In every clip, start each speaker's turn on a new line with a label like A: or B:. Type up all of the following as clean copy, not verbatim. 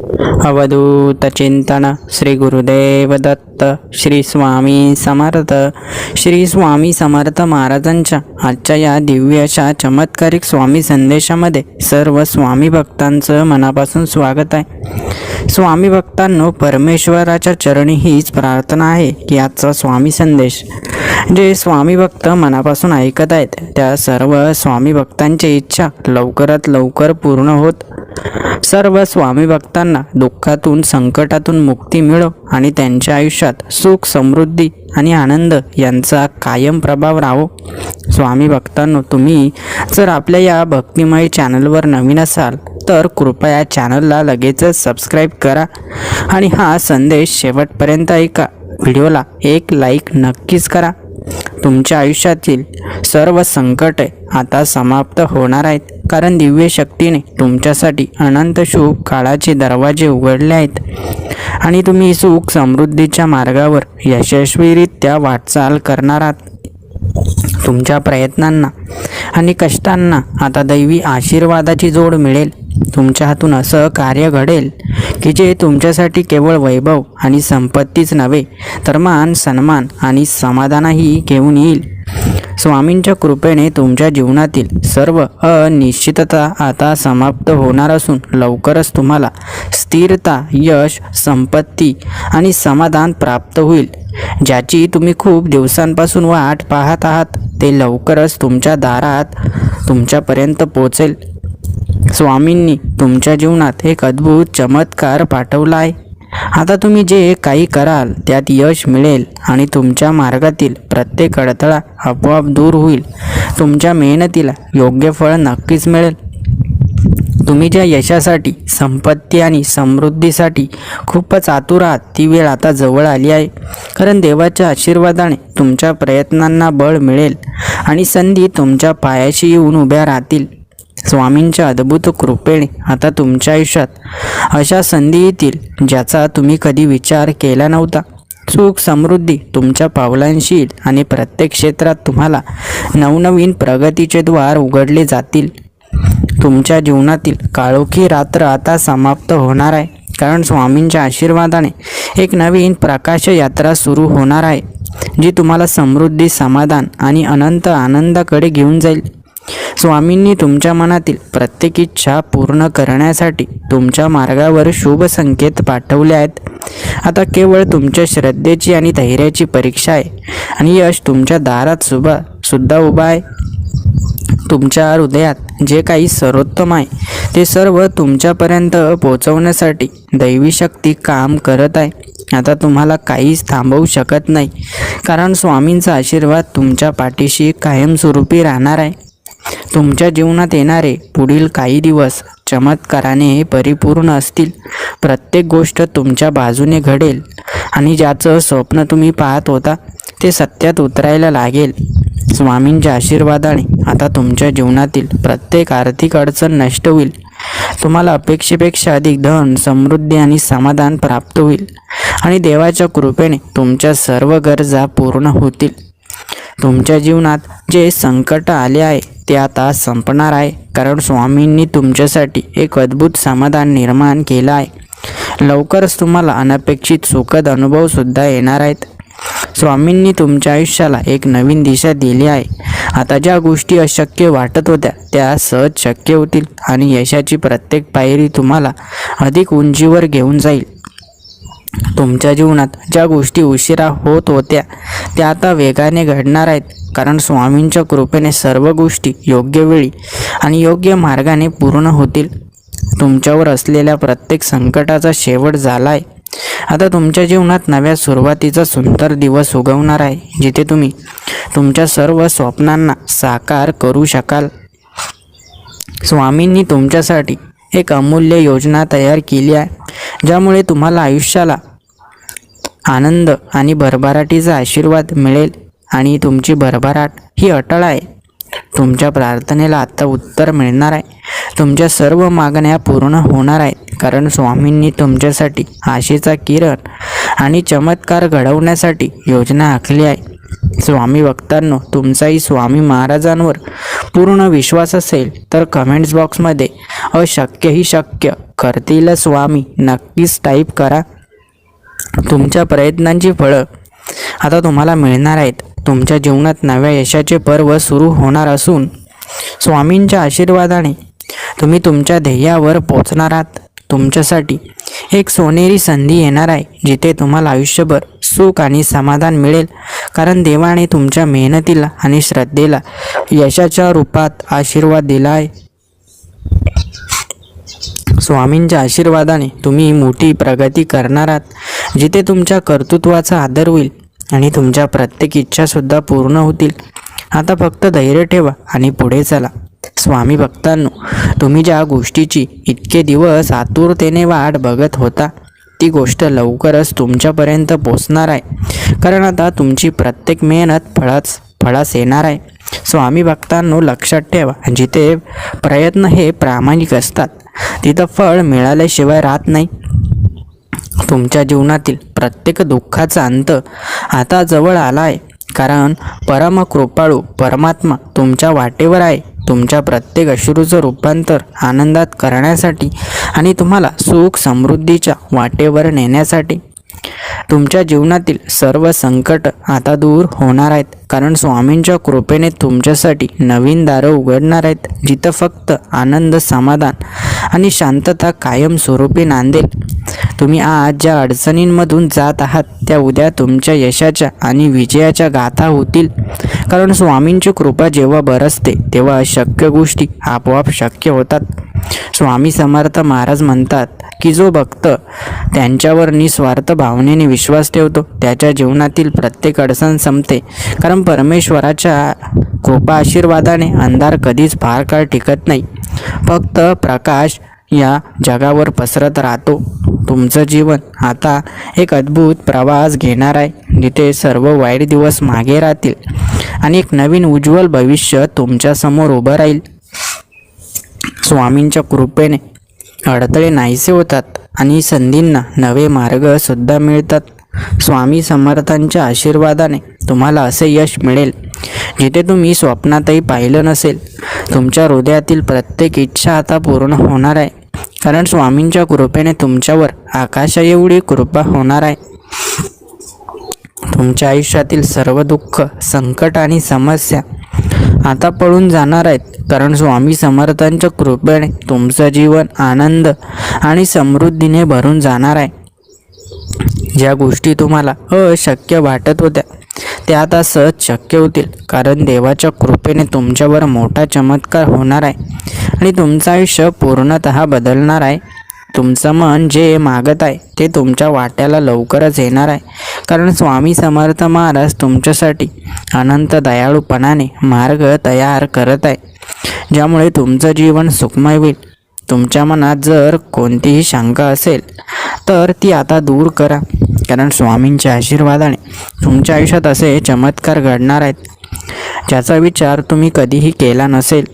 A: अवधूत चिंतन श्री गुरुदेव दत्त श्री स्वामी समर्थ. श्री स्वामी समर्थ महाराजांच्या आजच्या या दिव्य अशा चमत्कारिक स्वामी संदेशामध्ये सर्व स्वामी भक्तांचं मनापासून स्वागत आहे. स्वामी भक्तांनो, परमेश्वराच्या चरणी हीच प्रार्थना आहे की आजचा स्वामी संदेश जे स्वामी भक्त मनापासून ऐकत आहेत त्या सर्व स्वामी भक्तांची इच्छा लवकरात लवकर पूर्ण होत सर्व स्वामी भक्तांना दुःखातून संकटातून मुक्ती मिळो आणि त्यांच्या आयुष्यात सुख समृद्धी आणि आनंद यांचा कायम प्रभाव राहो. स्वामी भक्तांनो, तुम्ही जर आपल्या या भक्तिमय चॅनलवर नवीन असाल तर कृपया चॅनलला लगेचच सबस्क्राईब करा आणि हा संदेश शेवटपर्यंत ऐका. व्हिडिओला एक लाईक नक्कीच करा. तुमच्या आयुष्यातील सर्व संकटे आता समाप्त होणार आहेत, कारण दिव्य शक्तीने तुमच्यासाठी अनंत शुभ काळाचे दरवाजे उघडले आहेत आणि तुम्ही सुख समृद्धीच्या मार्गावर यशस्वीरित्या वाटचाल करणार आहात. तुमच्या प्रयत्नांना आणि कष्टांना आता दैवी आशीर्वादाची जोड मिळेल. तुमच्या हातून असं कार्य घडेल की जे तुमच्यासाठी केवळ वैभव आणि संपत्तीच नव्हे तर मान सन्मान आणि समाधानही घेऊन येईल. स्वामींच्या कृपेने तुमच्या जीवनातील सर्व अनिश्चितता आता समाप्त होणार असून लवकरच तुम्हाला स्थिरता, यश, संपत्ती आणि समाधान प्राप्त होईल. ज्याची तुम्ही खूप दिवसांपासून वाट पाहत आहात ते लवकरच तुमच्या दारात तुमच्यापर्यंत पोहोचेल. स्वामींनी तुमच्या जीवनात एक अद्भुत चमत्कार पाठवला आहे. आता तुम्ही जे काही कराल त्यात यश मिळेल आणि तुमच्या मार्गातील प्रत्येक अडथळा आपोआप दूर होईल. तुमच्या मेहनतीला योग्य फळ नक्कीच मिळेल. तुम्ही ज्या यशासाठी, संपत्ती आणि समृद्धीसाठी खूपच आतुर आहात ती वेळ आता जवळ आली आहे, कारण देवाच्या आशीर्वादाने तुमच्या प्रयत्नांना बळ मिळेल आणि संधी तुमच्या पायाशी येऊन उभ्या राहतील. स्वामींच्या अद्भुत कृपेने आता तुमच्या आयुष्यात अशा संधी येतील ज्याचा तुम्ही कधी विचार केला नव्हता. सुख समृद्धी तुमच्या पावलांशी येईल आणि प्रत्येक क्षेत्रात तुम्हाला नवनवीन प्रगतीचे द्वार उघडले जातील. तुमच्या जीवनातील काळोखी रात्र आता समाप्त होणार आहे, कारण स्वामींच्या आशीर्वादाने एक नवीन प्रकाश यात्रा सुरू होणार आहे जी तुम्हाला समृद्धी, समाधान आणि अनंत आनंदाकडे घेऊन जाईल. स्वामींनी तुमच्या मनातील प्रत्येक इच्छा पूर्ण करण्यासाठी तुमच्या मार्गावर शुभ संकेत पाठवले आहेत. आता केवळ तुमच्या श्रद्धेची आणि धैर्याची परीक्षा आहे आणि यश तुमच्या दारात सुद्धा उभा आहे. तुमच्या हृदयात जे काही सर्वोत्तम आहे ते सर्व तुमच्यापर्यंत पोहोचवण्यासाठी दैवी शक्ती काम करत आहे. आता तुम्हाला काहीच थांबवू शकत नाही, कारण स्वामींचा आशीर्वाद तुमच्या पाठीशी कायमस्वरूपी राहणार आहे. तुमच्या जीवनात येणारे पुढील काही दिवस चमत्काराने परिपूर्ण असतील. प्रत्येक गोष्ट तुमच्या बाजूने घडेल आणि ज्याचं स्वप्न तुम्ही पाहत होता ते सत्यात उतरायला लागेल. स्वामींच्या आशीर्वादाने आता तुमच्या जीवनातील प्रत्येक आर्थिक अडचण नष्ट होईल. तुम्हाला अपेक्षेपेक्षा अधिक धन, समृद्धी आणि समाधान प्राप्त होईल आणि देवाच्या कृपेने तुमच्या सर्व गरजा पूर्ण होतील. तुमच्या जीवनात जे संकट आले आहे ते आता संपणार आहे, कारण स्वामींनी तुमच्यासाठी एक अद्भुत समाधान निर्माण केलं आहे. लवकरच तुम्हाला अनपेक्षित सुखद अनुभव सुद्धा येणार आहेत. स्वामींनी तुमच्या आयुष्याला एक नवीन दिशा दिली आहे. आता ज्या गोष्टी अशक्य वाटत होत्या त्या सहज शक्य होतील आणि यशाची प्रत्येक पायरी तुम्हाला अधिक उंचीवर घेऊन जाईल. तुमच्या जीवनात ज्या गोष्टी उशिरा होत होत्या त्या आता वेगाने घडणार आहेत, कारण स्वामींच्या कृपेने सर्व गोष्टी योग्य वेळी आणि योग्य मार्गाने पूर्ण होतील. तुमच्यावर असलेल्या प्रत्येक संकटाचा शेवट झाला आहे. आता तुमच्या जीवनात नव्या सुरुवातीचा सुंदर दिवस उगवणार आहे, जिथे तुम्ही तुमच्या सर्व स्वप्नांना साकार करू शकाल. स्वामींनी तुमच्यासाठी एक अमूल्य योजना तयार केली आहे, ज्यामुळे तुम्हाला आयुष्याला आनंद आणि भरभराटीचा आशीर्वाद मिळेल आणि तुमची भरभराट ही अटळ आहे. तुमच्या प्रार्थनेला आता उत्तर मिळणार आहे. तुमच्या सर्व मागण्या पूर्ण होणार आहेत, कारण स्वामींनी तुमच्यासाठी आशेचा किरण आणि चमत्कार घडवण्यासाठी योजना आखली आहे. स्वामी भक्तांनो, तुमचाही स्वामी महाराजांवर पूर्ण विश्वास असेल तर कमेंट्स बॉक्समध्ये अशक्य ही शक्य करतील स्वामी नक्कीच टाईप करा. तुमच्या प्रयत्नांची फळं आता तुम्हाला मिळणार आहेत. तुमच्या जीवनात नव्या यशाचे पर्व सुरू होणार असून स्वामींच्या आशीर्वादाने तुम्ही तुमच्या ध्येयावर पोचणार आहात. तुमच्यासाठी एक सोनेरी संधी येणार आहे जिथे तुम्हाला आयुष्यभर सुख आणि समाधान मिळेल, कारण देवाने तुमच्या मेहनतीला आणि श्रद्धेला यशाच्या रूपात आशीर्वाद दिला आहे. स्वामींच्या आशीर्वादाने तुम्ही मोठी प्रगती करणार आहात, जिथे तुमच्या कर्तृत्वाचा आदर होईल आणि तुमच्या प्रत्येक इच्छासुद्धा पूर्ण होतील. आता फक्त धैर्य ठेवा आणि पुढे चला. स्वामी भक्तांनो, तुम्ही ज्या गोष्टीची इतके दिवस आतुरतेने वाट बघत होता ती गोष्ट लवकरच तुमच्यापर्यंत पोचणार आहे, कारण आता तुमची प्रत्येक मेहनत फळास येणार आहे. स्वामी भक्तांनो, लक्षात ठेवा, जिथे प्रयत्न हे प्रामाणिक असतात तिथं फळ मिळाल्याशिवाय राहत नाही. तुमच्या जीवनातील प्रत्येक दुःखाचा अंत आता जवळ आला आहे, कारण परमकृपाळू परमात्मा तुमच्या वाटेवर आहे. तुमच्या प्रत्येक अश्रूचं रूपांतर आनंदात करण्यासाठी आणि तुम्हाला सुख समृद्धीच्या वाटेवर नेण्यासाठी. तुमच्या जीवनातील सर्व संकट आता दूर होणार आहेत, कारण स्वामींच्या कृपेने तुमच्यासाठी नवीन दारं उघडणार आहेत, जिथं फक्त आनंद, समाधान आणि शांतता कायमस्वरूपी नांदेल. तुम्ही आज ज्या अडचणींमधून जात आहात त्या उद्या तुमच्या यशाच्या आणि विजयाच्या गाथा होतील, कारण स्वामींची कृपा जेव्हा बरसते तेव्हा अशक्य गोष्टी आपोआप शक्य होतात. स्वामी समर्थ महाराज म्हणतात की जो भक्त त्यांच्यावर निस्वार्थ भावनेने विश्वास ठेवतो त्याच्या जीवनातील प्रत्येक अडचण संपते, कारण परमेश्वराच्या कृपा आशीर्वादाने अंधार कधीच फार काळ टिकत नाही, फक्त प्रकाश या जगावर पसरत राहतो. तुमचं जीवन आता एक अद्भुत प्रवास घेणार आहे, जिथे सर्व वाईट दिवस मागे राहतील आणि एक नवीन उज्ज्वल भविष्य तुमच्यासमोर उभं राहील. स्वामींच्या कृपेने अडथळे नाहीसे होतात आणि संधींना नवे मार्ग सुद्धा मिळतात. स्वामी समर्थांच्या आशीर्वादाने तुम्हाला असे यश मिळेल जिथे तुम्ही स्वप्नातही पाहिलं नसेल. तुमच्या हृदयातील प्रत्येक इच्छा आता पूर्ण होणार आहे, कारण स्वामींच्या कृपेने तुमच्यावर आकाशा एवढी कृपा होणार आहे. तुमच्या आयुष्यातील सर्व दुःख, संकट आणि समस्या आता पळून जाणार आहेत, कारण स्वामी समर्थांच्या कृपेने तुमचं जीवन आनंद आणि समृद्धीने भरून जाणार आहे. ज्या गोष्टी तुम्हाला अशक्य वाटत होत्या त्या आता सहज शक्य होतील, कारण देवाच्या कृपेने तुमच्यावर मोठा चमत्कार होणार आहे आणि तुमचं आयुष्य पूर्णतः बदलणार आहे. तुमचं मन जे मागत आहे ते तुमच्या वाट्याला लवकरच येणार आहे, कारण स्वामी समर्थ महाराज तुमच्यासाठी अनंत दयाळूपणाने मार्ग तयार करत आहे, ज्यामुळे तुमचं जीवन सुखमय होईल. तुमच्या मनात जर कोणतीही शंका असेल तर ती आता दूर करा, कारण स्वामींच्या आशीर्वादाने तुमच्या आयुष्यात असे चमत्कार घडणार आहेत ज्याचा विचार तुम्ही कधीही केला नसेल.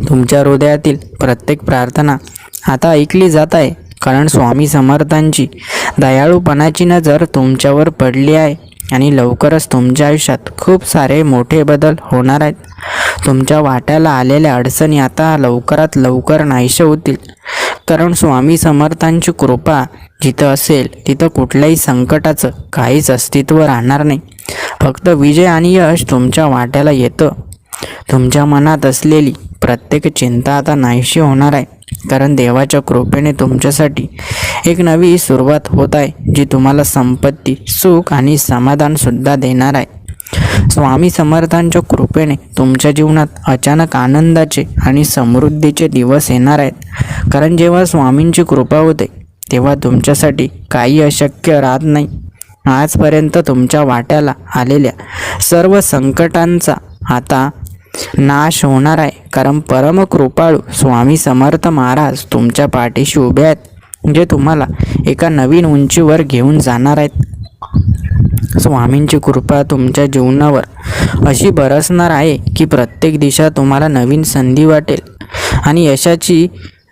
A: तुमच्या हृदयातील प्रत्येक प्रार्थना आता ऐकली जात आहे, कारण स्वामी समर्थांची दयाळूपणाची नजर तुमच्यावर पडली आहे आणि लवकरच तुमच्या आयुष्यात खूप सारे मोठे बदल होणार आहेत. तुमच्या वाट्याला आलेल्या अडचणी आता लवकरात लवकर नाहीशा होतील, कारण स्वामी समर्थांची कृपा जिथं असेल तिथं कुठल्याही संकटाचं काहीच अस्तित्व राहणार नाही, फक्त विजय आणि यश तुमच्या वाट्याला येतं. तुमच्या मनात असलेली प्रत्येक चिंता आता नाहीशी होणार आहे, कारण देवाच्या कृपेने तुमच्यासाठी एक नवी सुरुवात होत आहे, जी तुम्हाला संपत्ती, सुख आणि समाधानसुद्धा देणार आहे. स्वामी समर्थांच्या कृपेने तुमच्या जीवनात अचानक आनंदाचे आणि समृद्धीचे दिवस येणार आहेत, कारण जेव्हा स्वामींची कृपा होते तेव्हा तुमच्यासाठी काही अशक्य राहत नाही. आजपर्यंत तुमच्या वाट्याला आलेल्या सर्व संकटांचा आता नाश होणार आहे, कारण परमकृपाळू स्वामी समर्थ महाराज तुमच्या पाठीशी उभे आहेत, जे तुम्हाला एका नवीन उंचीवर घेऊन जाणार आहेत. स्वामींची कृपा तुमच्या जीवनावर अशी बरसणार आहे की प्रत्येक दिशा तुम्हाला नवीन संधी वाटेल आणि यशाची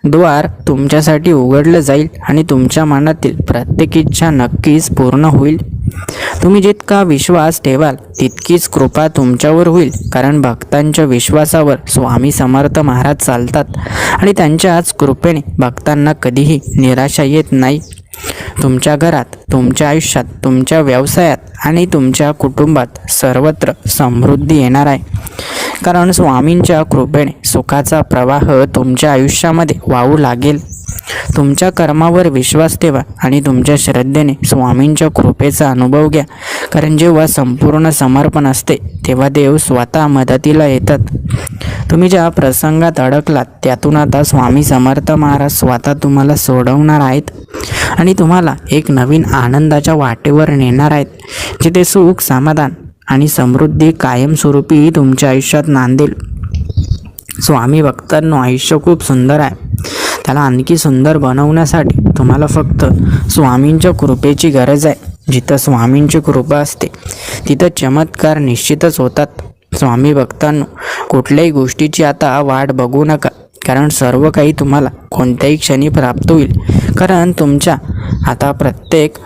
A: द्वार तुमच्यासाठी उघडलं जाईल आणि तुमच्या मनातील प्रत्येक इच्छा नक्कीच पूर्ण होईल. तुम्ही जितका विश्वास ठेवाल तितकीच कृपा तुमच्यावर होईल, कारण भक्तांच्या विश्वासावर स्वामी समर्थ महाराज चालतात आणि त्यांच्याच कृपेने भक्तांना कधीही निराशा येत नाही. तुमच्या घरात, तुमच्या आयुष्यात, तुमच्या व्यवसायात आणि तुमच्या कुटुंबात सर्वत्र समृद्धी येणार आहे, कारण स्वामींच्या कृपेने सुखाचा प्रवाह तुमच्या आयुष्यामध्ये वाहू लागेल. तुमच्या कर्मावर विश्वास ठेवा आणि तुमच्या श्रद्धेने स्वामींच्या कृपेचा अनुभव घ्या, कारण जेव्हा संपूर्ण समर्पण असते तेव्हा देव स्वतः मदतीला येतात. तुम्ही ज्या प्रसंगात अडकलात त्यातून आता स्वामी समर्थ महाराज स्वतः तुम्हाला सोडवणार आहेत आणि तुम्हाला एक नवीन आनंदाच्या वाटेवर नेणार आहेत, जिथे सुख, समाधान आणि समृद्धी कायमस्वरूपी तुमच्या आयुष्यात नांदेल. स्वामी भक्तांनो, आयुष्य खूप सुंदर आहे. त्याला आणखी सुंदर बनवण्यासाठी तुम्हाला फक्त स्वामींच्या कृपेची गरज आहे. जिथं स्वामींची कृपा असते तिथं चमत्कार निश्चितच होतात. स्वामी भक्तांनो, कुठल्याही गोष्टीची आता वाट बघू नका, कारण सर्व काही तुम्हाला कोणत्याही क्षणी प्राप्त होईल. कारण तुमच्या आता प्रत्येक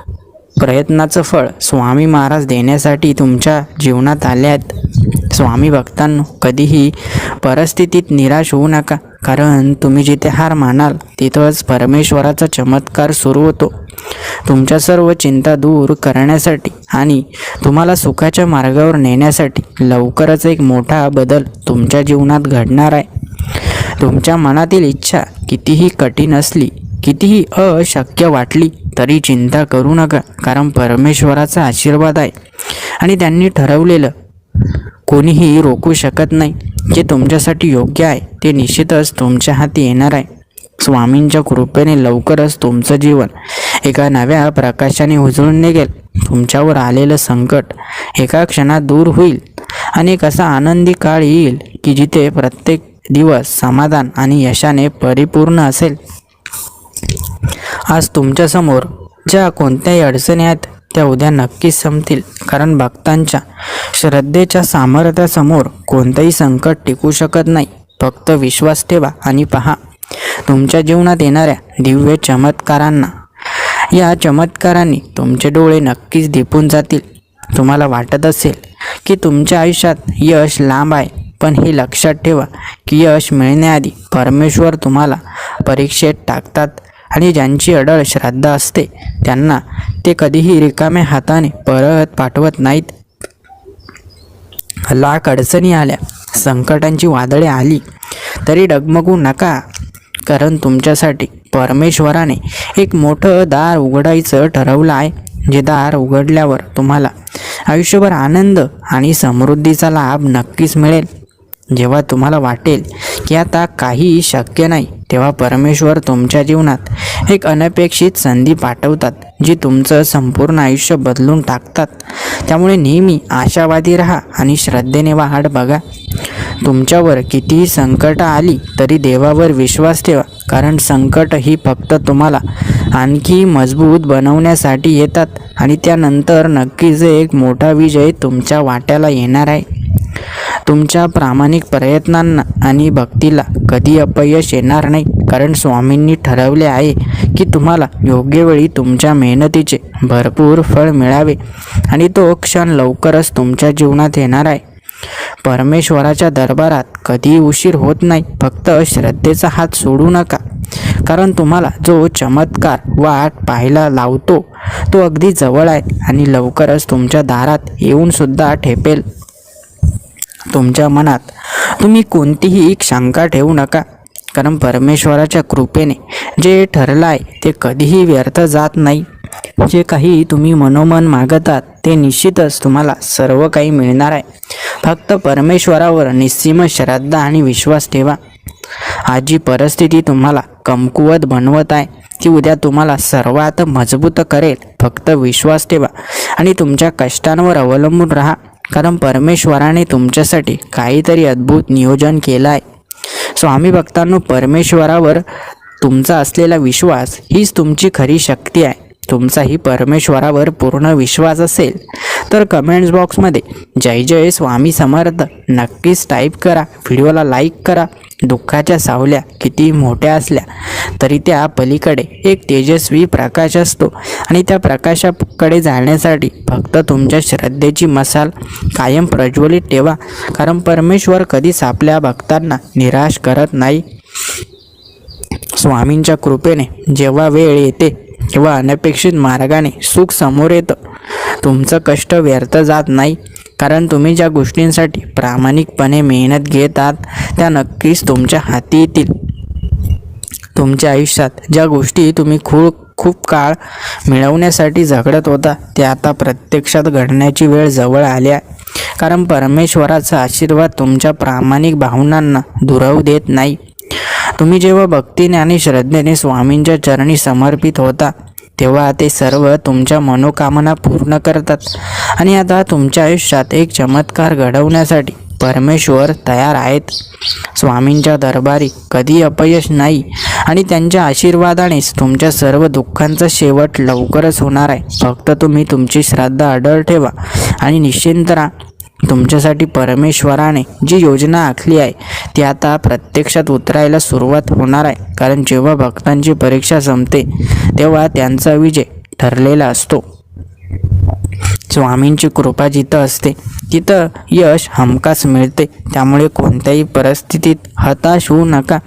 A: प्रयत्नाचं फळ स्वामी महाराज देण्यासाठी तुमच्या जीवनात आले आहेत. स्वामी भक्तांनो, कधीही परिस्थितीत निराश होऊ नका, कारण तुम्ही जिथे हार मानाल तिथंच परमेश्वराचा चमत्कार सुरू होतो. तुमच्या सर्व चिंता दूर करण्यासाठी आणि तुम्हाला सुखाच्या मार्गावर नेण्यासाठी लवकरच एक मोठा बदल तुमच्या जीवनात घडणार आहे. तुमच्या मनातील इच्छा कितीही कठीण असली, कितीही अशक्य वाटली तरी चिंता करू नका, कारण परमेश्वराचा आशीर्वाद आहे आणि त्यांनी ठरवलेलं कोणीही रोखू शकत नाही. जे तुमच्यासाठी योग्य आहे ते निश्चितच तुमच्या हाती येणार आहे. स्वामींच्या कृपेने लवकरच तुमचं जीवन एका नव्या प्रकाशाने उजळून निघेल. तुमच्यावर आलेलं संकट एका क्षणात दूर होईल आणि एक असा आनंदी काळ येईल की जिथे प्रत्येक दिवस समाधान आणि यशाने परिपूर्ण असेल. आज तुमच्यासमोर ज्या कोणत्याही अडचणी आहेत त्या उद्या नक्कीच संपतील, कारण भक्तांच्या श्रद्धेच्या सामर्थ्यासमोर कोणतंही संकट टिकू शकत नाही. फक्त विश्वास ठेवा आणि पहा तुमच्या जीवनात येणाऱ्या दिव्य चमत्कारांना. या चमत्कारांनी तुमचे डोळे नक्कीच दिपून जातील. तुम्हाला वाटत असेल की तुमच्या आयुष्यात यश लांब आहे, पण हे लक्षात ठेवा की यश मिळण्याआधी परमेश्वर तुम्हाला परीक्षेत टाकतात आणि ज्यांची अढळ श्रद्धा असते त्यांना ते कधीही रिकाम्या हाताने परत पाठवत नाहीत. लाख अडचणी आल्या, संकटांची वादळे आली तरी डगमगू नका, कारण तुमच्यासाठी परमेश्वराने एक मोठं दार उघडायचं ठरवलं आहे. जे दार उघडल्यावर तुम्हाला आयुष्यभर आनंद आणि समृद्धीचा लाभ नक्कीच मिळेल. जेव्हा तुम्हाला वाटेल की आता काहीही शक्य नाही, तेव्हा परमेश्वर तुमच्या जीवनात एक अनपेक्षित संधी पाठवतात, जी तुमचं संपूर्ण आयुष्य बदलून टाकतात. त्यामुळे नेहमी आशावादी राहा आणि श्रद्धेने वाट बघा. तुमच्यावर कितीही संकट आली तरी देवावर विश्वास ठेवा, कारण संकट ही फक्त तुम्हाला आणखी मजबूत बनवण्यासाठी येतात आणि त्यानंतर नक्कीच एक मोठा विजय तुमच्या वाट्याला येणार आहे. तुमच्या प्रामाणिक प्रयत्नांना आणि भक्तीला कधी अपयश येणार नाही, कारण स्वामींनी ठरवले आहे की तुम्हाला योग्य वेळी तुमच्या मेहनतीचे भरपूर फळ मिळावे आणि तो क्षण लवकरच तुमच्या जीवनात येणार आहे. परमेश्वराच्या दरबारात कधीही उशीर होत नाही. फक्त श्रद्धेचा हात सोडू नका, कारण तुम्हाला जो चमत्कार वाट पाहायला लावतो तो अगदी जवळ आहे आणि लवकरच तुमच्या दारात येऊन सुद्धा ठेपेल. तुमच्या मनात तुम्ही कोणतीही शंका ठेवू नका, कारण परमेश्वराच्या कृपेने जे ठरलं आहे ते कधीही व्यर्थ जात नाही. जे काही तुम्ही मनोमन मागतात ते निश्चितच तुम्हाला सर्व काही मिळणार आहे. फक्त परमेश्वरावर निस्सीम श्रद्धा आणि विश्वास ठेवा. आज जी परिस्थिती तुम्हाला कमकुवत बनवत आहे ती उद्या तुम्हाला सर्वात मजबूत करेल. फक्त विश्वास ठेवा आणि तुमच्या कष्टांवर अवलंबून राहा, कारण परमेश्वराने तुमच्यासाठी काहीतरी अद्भुत नियोजन केलं आहे. स्वामी भक्तांनो, परमेश्वरावर तुमचा असलेला विश्वास हीच तुमची खरी शक्ती आहे. तुमचाही परमेश्वरावर पूर्ण विश्वास असेल तर कमेंट्स बॉक्समध्ये जय जय स्वामी समर्थ नक्कीच टाईप करा. व्हिडिओला लाईक करा. दुःखाच्या सावल्या किती मोठ्या असल्या तरी त्या पलीकडे एक तेजस्वी प्रकाश असतो आणि त्या प्रकाशाकडे जाण्यासाठी फक्त तुमच्या श्रद्धेची मशाल कायम प्रज्वलित ठेवा. कारण परमेश्वर कधीच आपल्या भक्तांना निराश करत नाही. स्वामींच्या कृपेने जेव्हा वेळ येते तेव्हा अनपेक्षित मार्गाने सुख समोर येतं. तुमचं कष्ट व्यर्थ जात नाही, कारण तुम्ही ज्या गोष्टींसाठी प्रामाणिकपणे मेहनत घेत आहात त्या नक्कीच तुमच्या हाती येतील. तुमच्या आयुष्यात ज्या गोष्टी तुम्ही खूप काळ मिळवण्यासाठी झगडत होता त्या आता प्रत्यक्षात घडण्याची वेळ जवळ आली आहे. कारण परमेश्वराचा आशीर्वाद तुमच्या प्रामाणिक भावनांना दुरावू देत नाही. तुम्ही जेव्हा भक्तीने आणि श्रद्धेने स्वामींच्या चरणी समर्पित होता तेव्हा ते सर्व तुमच्या मनोकामना पूर्ण करतात. आणि आता तुमच्या आयुष्यात एक चमत्कार घडवण्यासाठी परमेश्वर तयार आहेत. स्वामींच्या दरबारी कधी अपयश नाही आणि त्यांच्या आशीर्वादानेच तुमच्या सर्व दुःखांचा शेवट लवकरच होणार आहे. फक्त तुम्ही तुमची श्रद्धा अढळ ठेवा आणि निश्चिंत राहा. तुमच्यासाठी परमेश्वराने जी योजना आखली आहे ती आता प्रत्यक्षात उतरायला सुरुवात होणार आहे. कारण जेव्हा भक्तांची परीक्षा संपते तेव्हा त्यांचा विजय ठरलेला असतो. स्वामींची कृपा जिथं असते तिथं यश हमखास मिळते. त्यामुळे कोणत्याही परिस्थितीत हताश होऊ नका.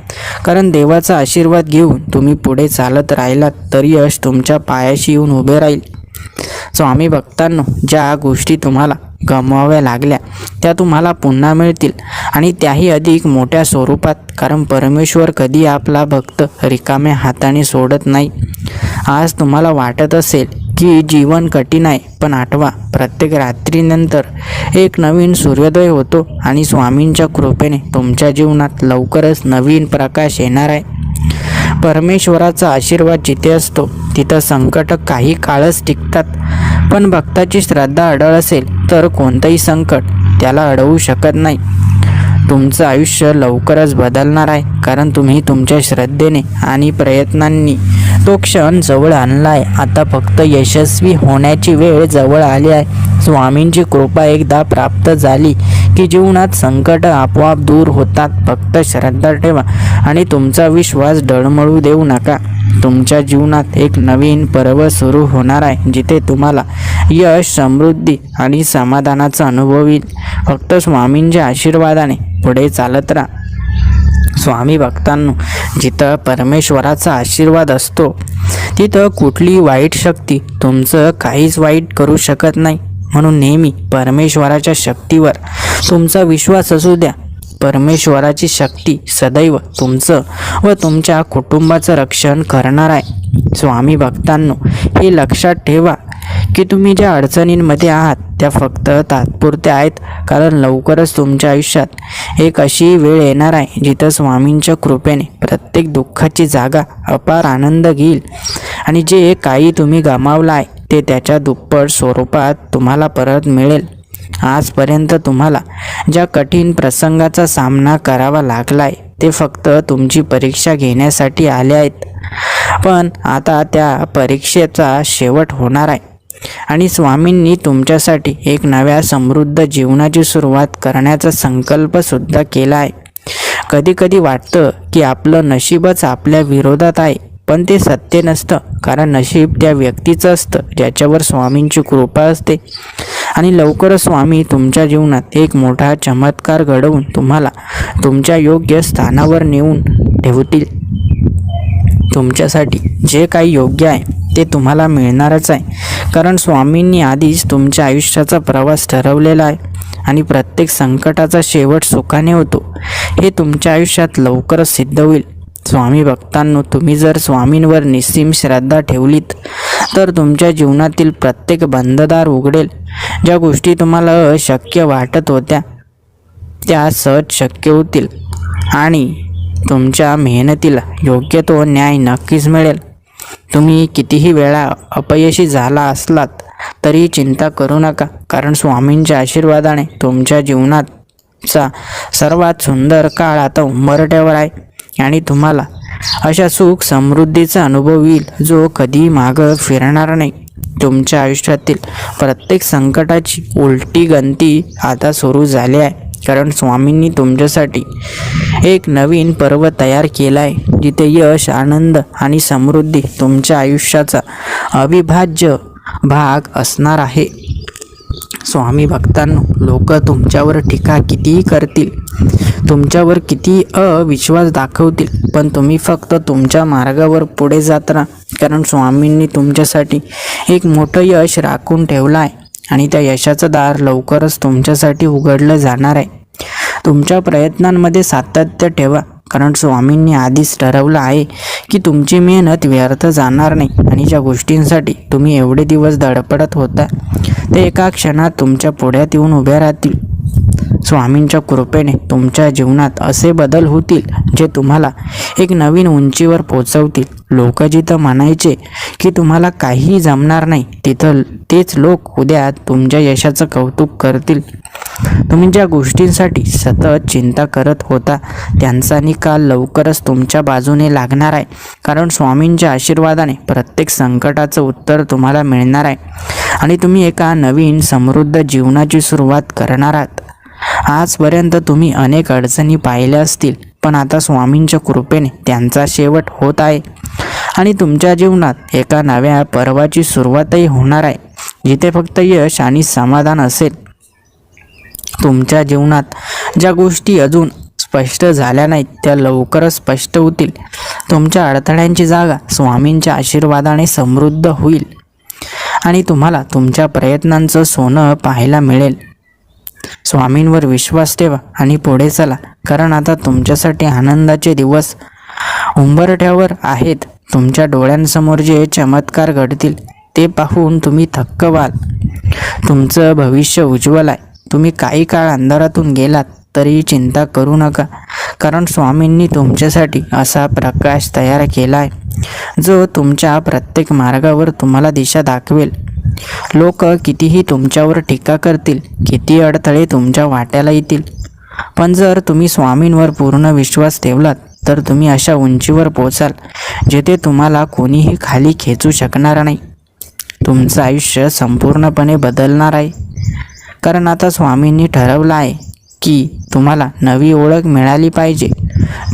A: कारण देवाचा आशीर्वाद घेऊन तुम्ही पुढे चालत राहिलात तर यश तुमच्या पायाशी येऊन उभे राहील. स्वामी भक्तांनो, ज्या गोष्टी तुम्हाला गमवाव्या लागल्या त्या तुम्हाला पुन्हा मिळतील आणि त्याही अधिक मोठ्या स्वरूपात. कारण परमेश्वर कधी आपला भक्त रिकाम्या हाताने सोडत नाही. आज तुम्हाला वाटत असेल की जीवन कठीण आहे, पण आठवा, प्रत्येक रात्रीनंतर एक नवीन सूर्योदय होतो आणि स्वामींच्या कृपेने तुमच्या जीवनात लवकरच नवीन प्रकाश येणार आहे. परमेश्वराचा आशीर्वाद जिथे असतो तिथं संकट काही काळच टिकतात, पण भक्ताची श्रद्धा अढळ असेल तर कोणतंही संकट त्याला अडवू शकत नाही. तुमचं आयुष्य लवकरच बदलणार आहे, कारण तुम्ही तुमच्या श्रद्धेने आणि प्रयत्नांनी तो क्षण जवळ आणला आहे. आता फक्त यशस्वी होण्याची वेळ जवळ आली आहे. स्वामींची कृपा एकदा प्राप्त झाली की जीवनात संकट आपोआप दूर होतात. फक्त श्रद्धा ठेवा आणि तुमचा विश्वास डळमळू देऊ नका. तुमच्या जीवनात एक नवीन पर्व सुरू होणार आहे, जिथे तुम्हाला यश, समृद्धी आणि समाधानाचा अनुभव येईल. फक्त स्वामींच्या आशीर्वादाने पुढे चालत राहा. स्वामी भक्तांनो, जिथं परमेश्वराचा आशीर्वाद असतो तिथं कुठली वाईट शक्ती तुमचं काहीच वाईट करू शकत नाही. म्हणून नेहमी परमेश्वराच्या शक्तीवर तुमचा विश्वास असू द्या. परमेश्वराची शक्ती सदैव तुमचं व तुमच्या कुटुंबाचं रक्षण करणार आहे. स्वामी भक्तांनो, हे लक्षात ठेवा की तुम्ही ज्या अडचणींमध्ये आहात त्या फक्त तात्पुरत्या आहेत. कारण लवकरच तुमच्या आयुष्यात एक अशी वेळ येणार आहे जिथं स्वामींच्या कृपेने प्रत्येक दुःखाची जागा अपार आनंद घेईल आणि जे काही तुम्ही गमावलं आहे ते त्याच्या दुप्पट स्वरूपात तुम्हाला परत मिळेल. आजपर्यंत तुम्हाला ज्या कठीण प्रसंगाचा सामना करावा लागला आहे ते फक्त तुमची परीक्षा घेण्यासाठी आले आहेत, पण आता त्या परीक्षेचा शेवट होणार आहे आणि स्वामींनी तुमच्यासाठी एक नव्या समृद्ध जीवनाची सुरुवात करण्याचा संकल्पसुद्धा केला आहे. कधी कधी वाटतं की आपलं नशीबच आपल्या विरोधात आहे, पण ते सत्य नसतं. कारण नशीब त्या व्यक्तीचं असतं ज्याच्यावर स्वामींची कृपा असते. आणि लवकरच स्वामी तुमच्या जीवनात एक मोठा चमत्कार घडवून तुम्हाला तुमच्या योग्य स्थानावर नेऊन ठेवतील. तुमच्यासाठी जे काही योग्य आहे ते तुम्हाला मिळणारच आहे. कारण स्वामींनी आधीच तुमच्या आयुष्याचा प्रवास ठरवलेला आहे आणि प्रत्येक संकटाचा शेवट सुखाने होतो हे तुमच्या आयुष्यात लवकरच सिद्ध होईल. स्वामी भक्तांनो, तुम्ही जर स्वामींवर निस्सीम श्रद्धा ठेवलीत तर तुमच्या जीवनातील प्रत्येक बंधदार उघडेल. ज्या गोष्टी तुम्हाला अशक्य वाटत होत्या त्या सहज शक्य होतील आणि तुमच्या मेहनतीला योग्य तो न्याय नक्कीच मिळेल. तुम्ही कितीही वेळा अपयशी झाला असलात तरी चिंता करू नका, कारण स्वामींच्या आशीर्वादाने तुमच्या जीवनाचा सर्वात सुंदर काळ आता उंबरठ्यावर आहे आणि तुम्हाला अशा सुख समृद्धीचा अनुभव येईल जो कधी मागं फिरणार नाही. तुमच्या आयुष्यातील प्रत्येक संकटाची उलटी गणती आता सुरू झाली आहे, कारण स्वामींनी तुमच्यासाठी एक नवीन पर्व तयार केला आहे, जिथे यश, आनंद आणि समृद्धी तुमच्या आयुष्याचा अविभाज्य भाग असणार आहे. स्वामी भक्तांनो, लोक तुमच्यावर टीका कितीही करतील, तुमच्यावर किती अविश्वास दाखवतील, पण तुम्ही फक्त तुमच्या मार्गावर पुढे जात राहा, कारण स्वामींनी तुमच्यासाठी एक मोठं यश राखून ठेवलं आहे आणि त्या यशाचं दार लवकरच तुमच्यासाठी उघडलं जाणार आहे. तुमच्या प्रयत्नांमध्ये सातत्य ठेवा, कारण स्वामींनी आधीच ठरवलं आहे की तुमची मेहनत व्यर्थ जाणार नाही आणि ज्या गोष्टींसाठी तुम्ही एवढे दिवस धडपडत होता ते एका क्षणात तुमच्या पुढ्यात येऊन उभ्या राहतील. स्वामींच्या कृपेने तुमच्या जीवनात असे बदल होतील जे तुम्हाला एक नवीन उंचीवर पोचवतील. लोक जिथं म्हणायचे की तुम्हाला काहीही जमणार नाही, तिथं तेच लोक उद्या तुमच्या यशाचं कौतुक करतील. तुम्ही ज्या गोष्टींसाठी सतत चिंता करत होता त्यांचा निकाल लवकरच तुमच्या बाजूने लागणार आहे, कारण स्वामींच्या आशीर्वादाने प्रत्येक संकटाचं उत्तर तुम्हाला मिळणार आहे आणि तुम्ही एका नवीन समृद्ध जीवनाची सुरुवात करणार आहात. आजपर्यंत तुम्ही अनेक अडचणी पाहिल्या असतील, पण आता स्वामींच्या कृपेने त्यांचा शेवट होत आहे आणि तुमच्या जीवनात एका नव्या पर्वाची सुरुवातही होणार आहे, जिथे फक्त यश आणि समाधान असेल. तुमच्या जीवनात ज्या गोष्टी अजून स्पष्ट झाल्या नाहीत त्या लवकरच स्पष्ट होतील. तुमच्या अडथळ्यांची जागा स्वामींच्या आशीर्वादाने समृद्ध होईल आणि तुम्हाला तुमच्या प्रयत्नांचं सोनं पाहायला मिळेल. स्वामींवर विश्वास ठेवा आणि पुढे चला, कारण आता तुमच्यासाठी आनंदाचे दिवस उंबरठ्यावर आहेत. तुमच्या डोळ्यांसमोर जे चमत्कार घडतील ते पाहून तुम्ही थक्क व्हाल. तुमचं भविष्य उज्ज्वल आहे. तुम्ही काही काळ अंधारातून गेलात तरी चिंता करू नका, कारण स्वामींनी तुमच्यासाठी असा प्रकाश तयार केला आहे जो तुमच्या प्रत्येक मार्गावर तुम्हाला दिशा दाखवेल. लोक कितीही तुमच्यावर टीका करतील, किती अडथळे तुमच्या वाट्याला येतील, पण जर तुम्ही स्वामींवर पूर्ण विश्वास ठेवलात तर तुम्ही अशा उंचीवर पोचाल जेथे तुम्हाला कोणीही खाली खेचू शकणार नाही. तुमचं आयुष्य संपूर्णपणे बदलणार आहे, कारण आता स्वामींनी ठरवलं आहे की तुम्हाला नवी ओळख मिळाली पाहिजे.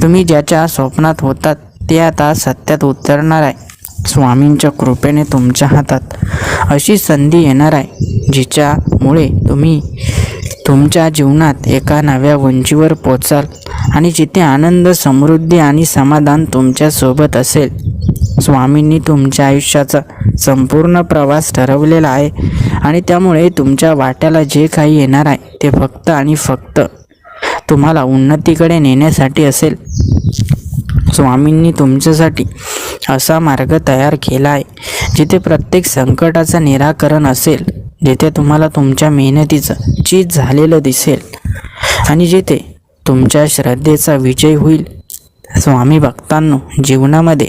A: तुम्ही ज्याच्या स्वप्नात होतात ते आता सत्यात उतरणार आहे. स्वामींच्या कृपेने तुमच्या हातात अशी संधी येणार आहे जिच्यामुळे तुम्ही तुमच्या जीवनात एका नव्या उंचीवर पोचाल आणि जिथे आनंद, समृद्धी आणि समाधान तुमच्यासोबत असेल. स्वामींनी तुमच्या आयुष्याचा संपूर्ण प्रवास ठरवलेला आहे आणि त्यामुळे तुमच्या वाट्याला जे काही येणार आहे ते फक्त आणि फक्त तुम्हाला उन्नतीकडे नेण्यासाठी असेल. स्वामींनी तुमच्यासाठी असा मार्ग तयार केला आहे जिथे प्रत्येक संकटाचं निराकरण असेल, जिथे तुम्हाला तुमच्या मेहनतीचं चीज झालेलं दिसेल आणि जिथे तुमच्या श्रद्धेचा विजय होईल. स्वामी भक्तांनो, जीवनामध्ये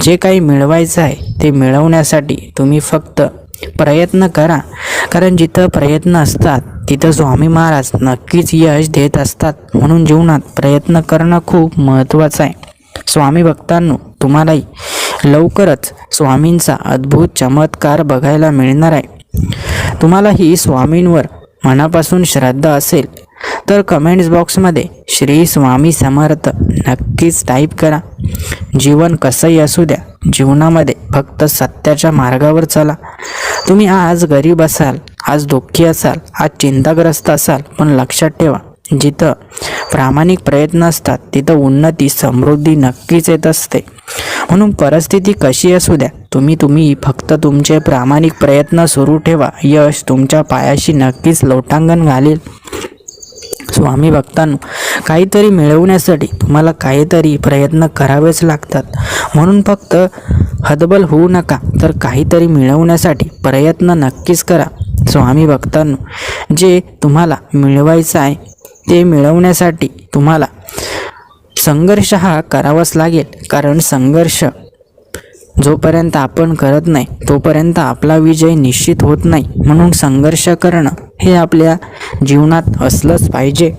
A: जे काही मिळवायचं आहे ते मिळवण्यासाठी तुम्ही फक्त प्रयत्न करा, कारण जिथं प्रयत्न असतात तिथं स्वामी महाराज नक्कीच यश देत असतात. म्हणून जीवनात प्रयत्न करणं खूप महत्त्वाचं आहे. स्वामी भक्तांनो, तुम्हालाही लवकरच स्वामींचा अद्भुत चमत्कार बघायला मिळणार आहे. तुम्हालाही स्वामींवर मनापासून श्रद्धा असेल तर कमेंट्स बॉक्समध्ये श्री स्वामी समर्थ नक्कीच टाईप करा. जीवन कसंही असू द्या, जीवनामध्ये फक्त सत्याच्या मार्गावर चला. तुम्ही आज गरीब असाल, आज दुःखी असाल, आज चिंताग्रस्त असाल, पण लक्षात ठेवा, जिथं प्रामाणिक प्रयत्न असतात तिथं उन्नती, समृद्धी नक्कीच येत असते. म्हणून परिस्थिती कशी असू द्या, तुम्ही फक्त तुमचे प्रामाणिक प्रयत्न सुरू ठेवा. यश तुमच्या पायाशी नक्कीच लोटांगण घालेल. स्वामी भक्तांनो, काहीतरी मिळवण्यासाठी तुम्हाला काहीतरी प्रयत्न करावेच लागतात. म्हणून फक्त हतबल होऊ नका, तर काहीतरी मिळवण्यासाठी प्रयत्न नक्कीच करा. स्वामी भक्तांनो, जे तुम्हाला मिळवायचं आहे ते मिळवण्यासाठी तुम्हाला संघर्ष हा करावाच लागेल, कारण संघर्ष जोपर्यंत आपण करत नाही तोपर्यंत आपला विजय निश्चित होत नाही. म्हणून संघर्ष करणं हे आपल्या जीवनात असलंच पाहिजे.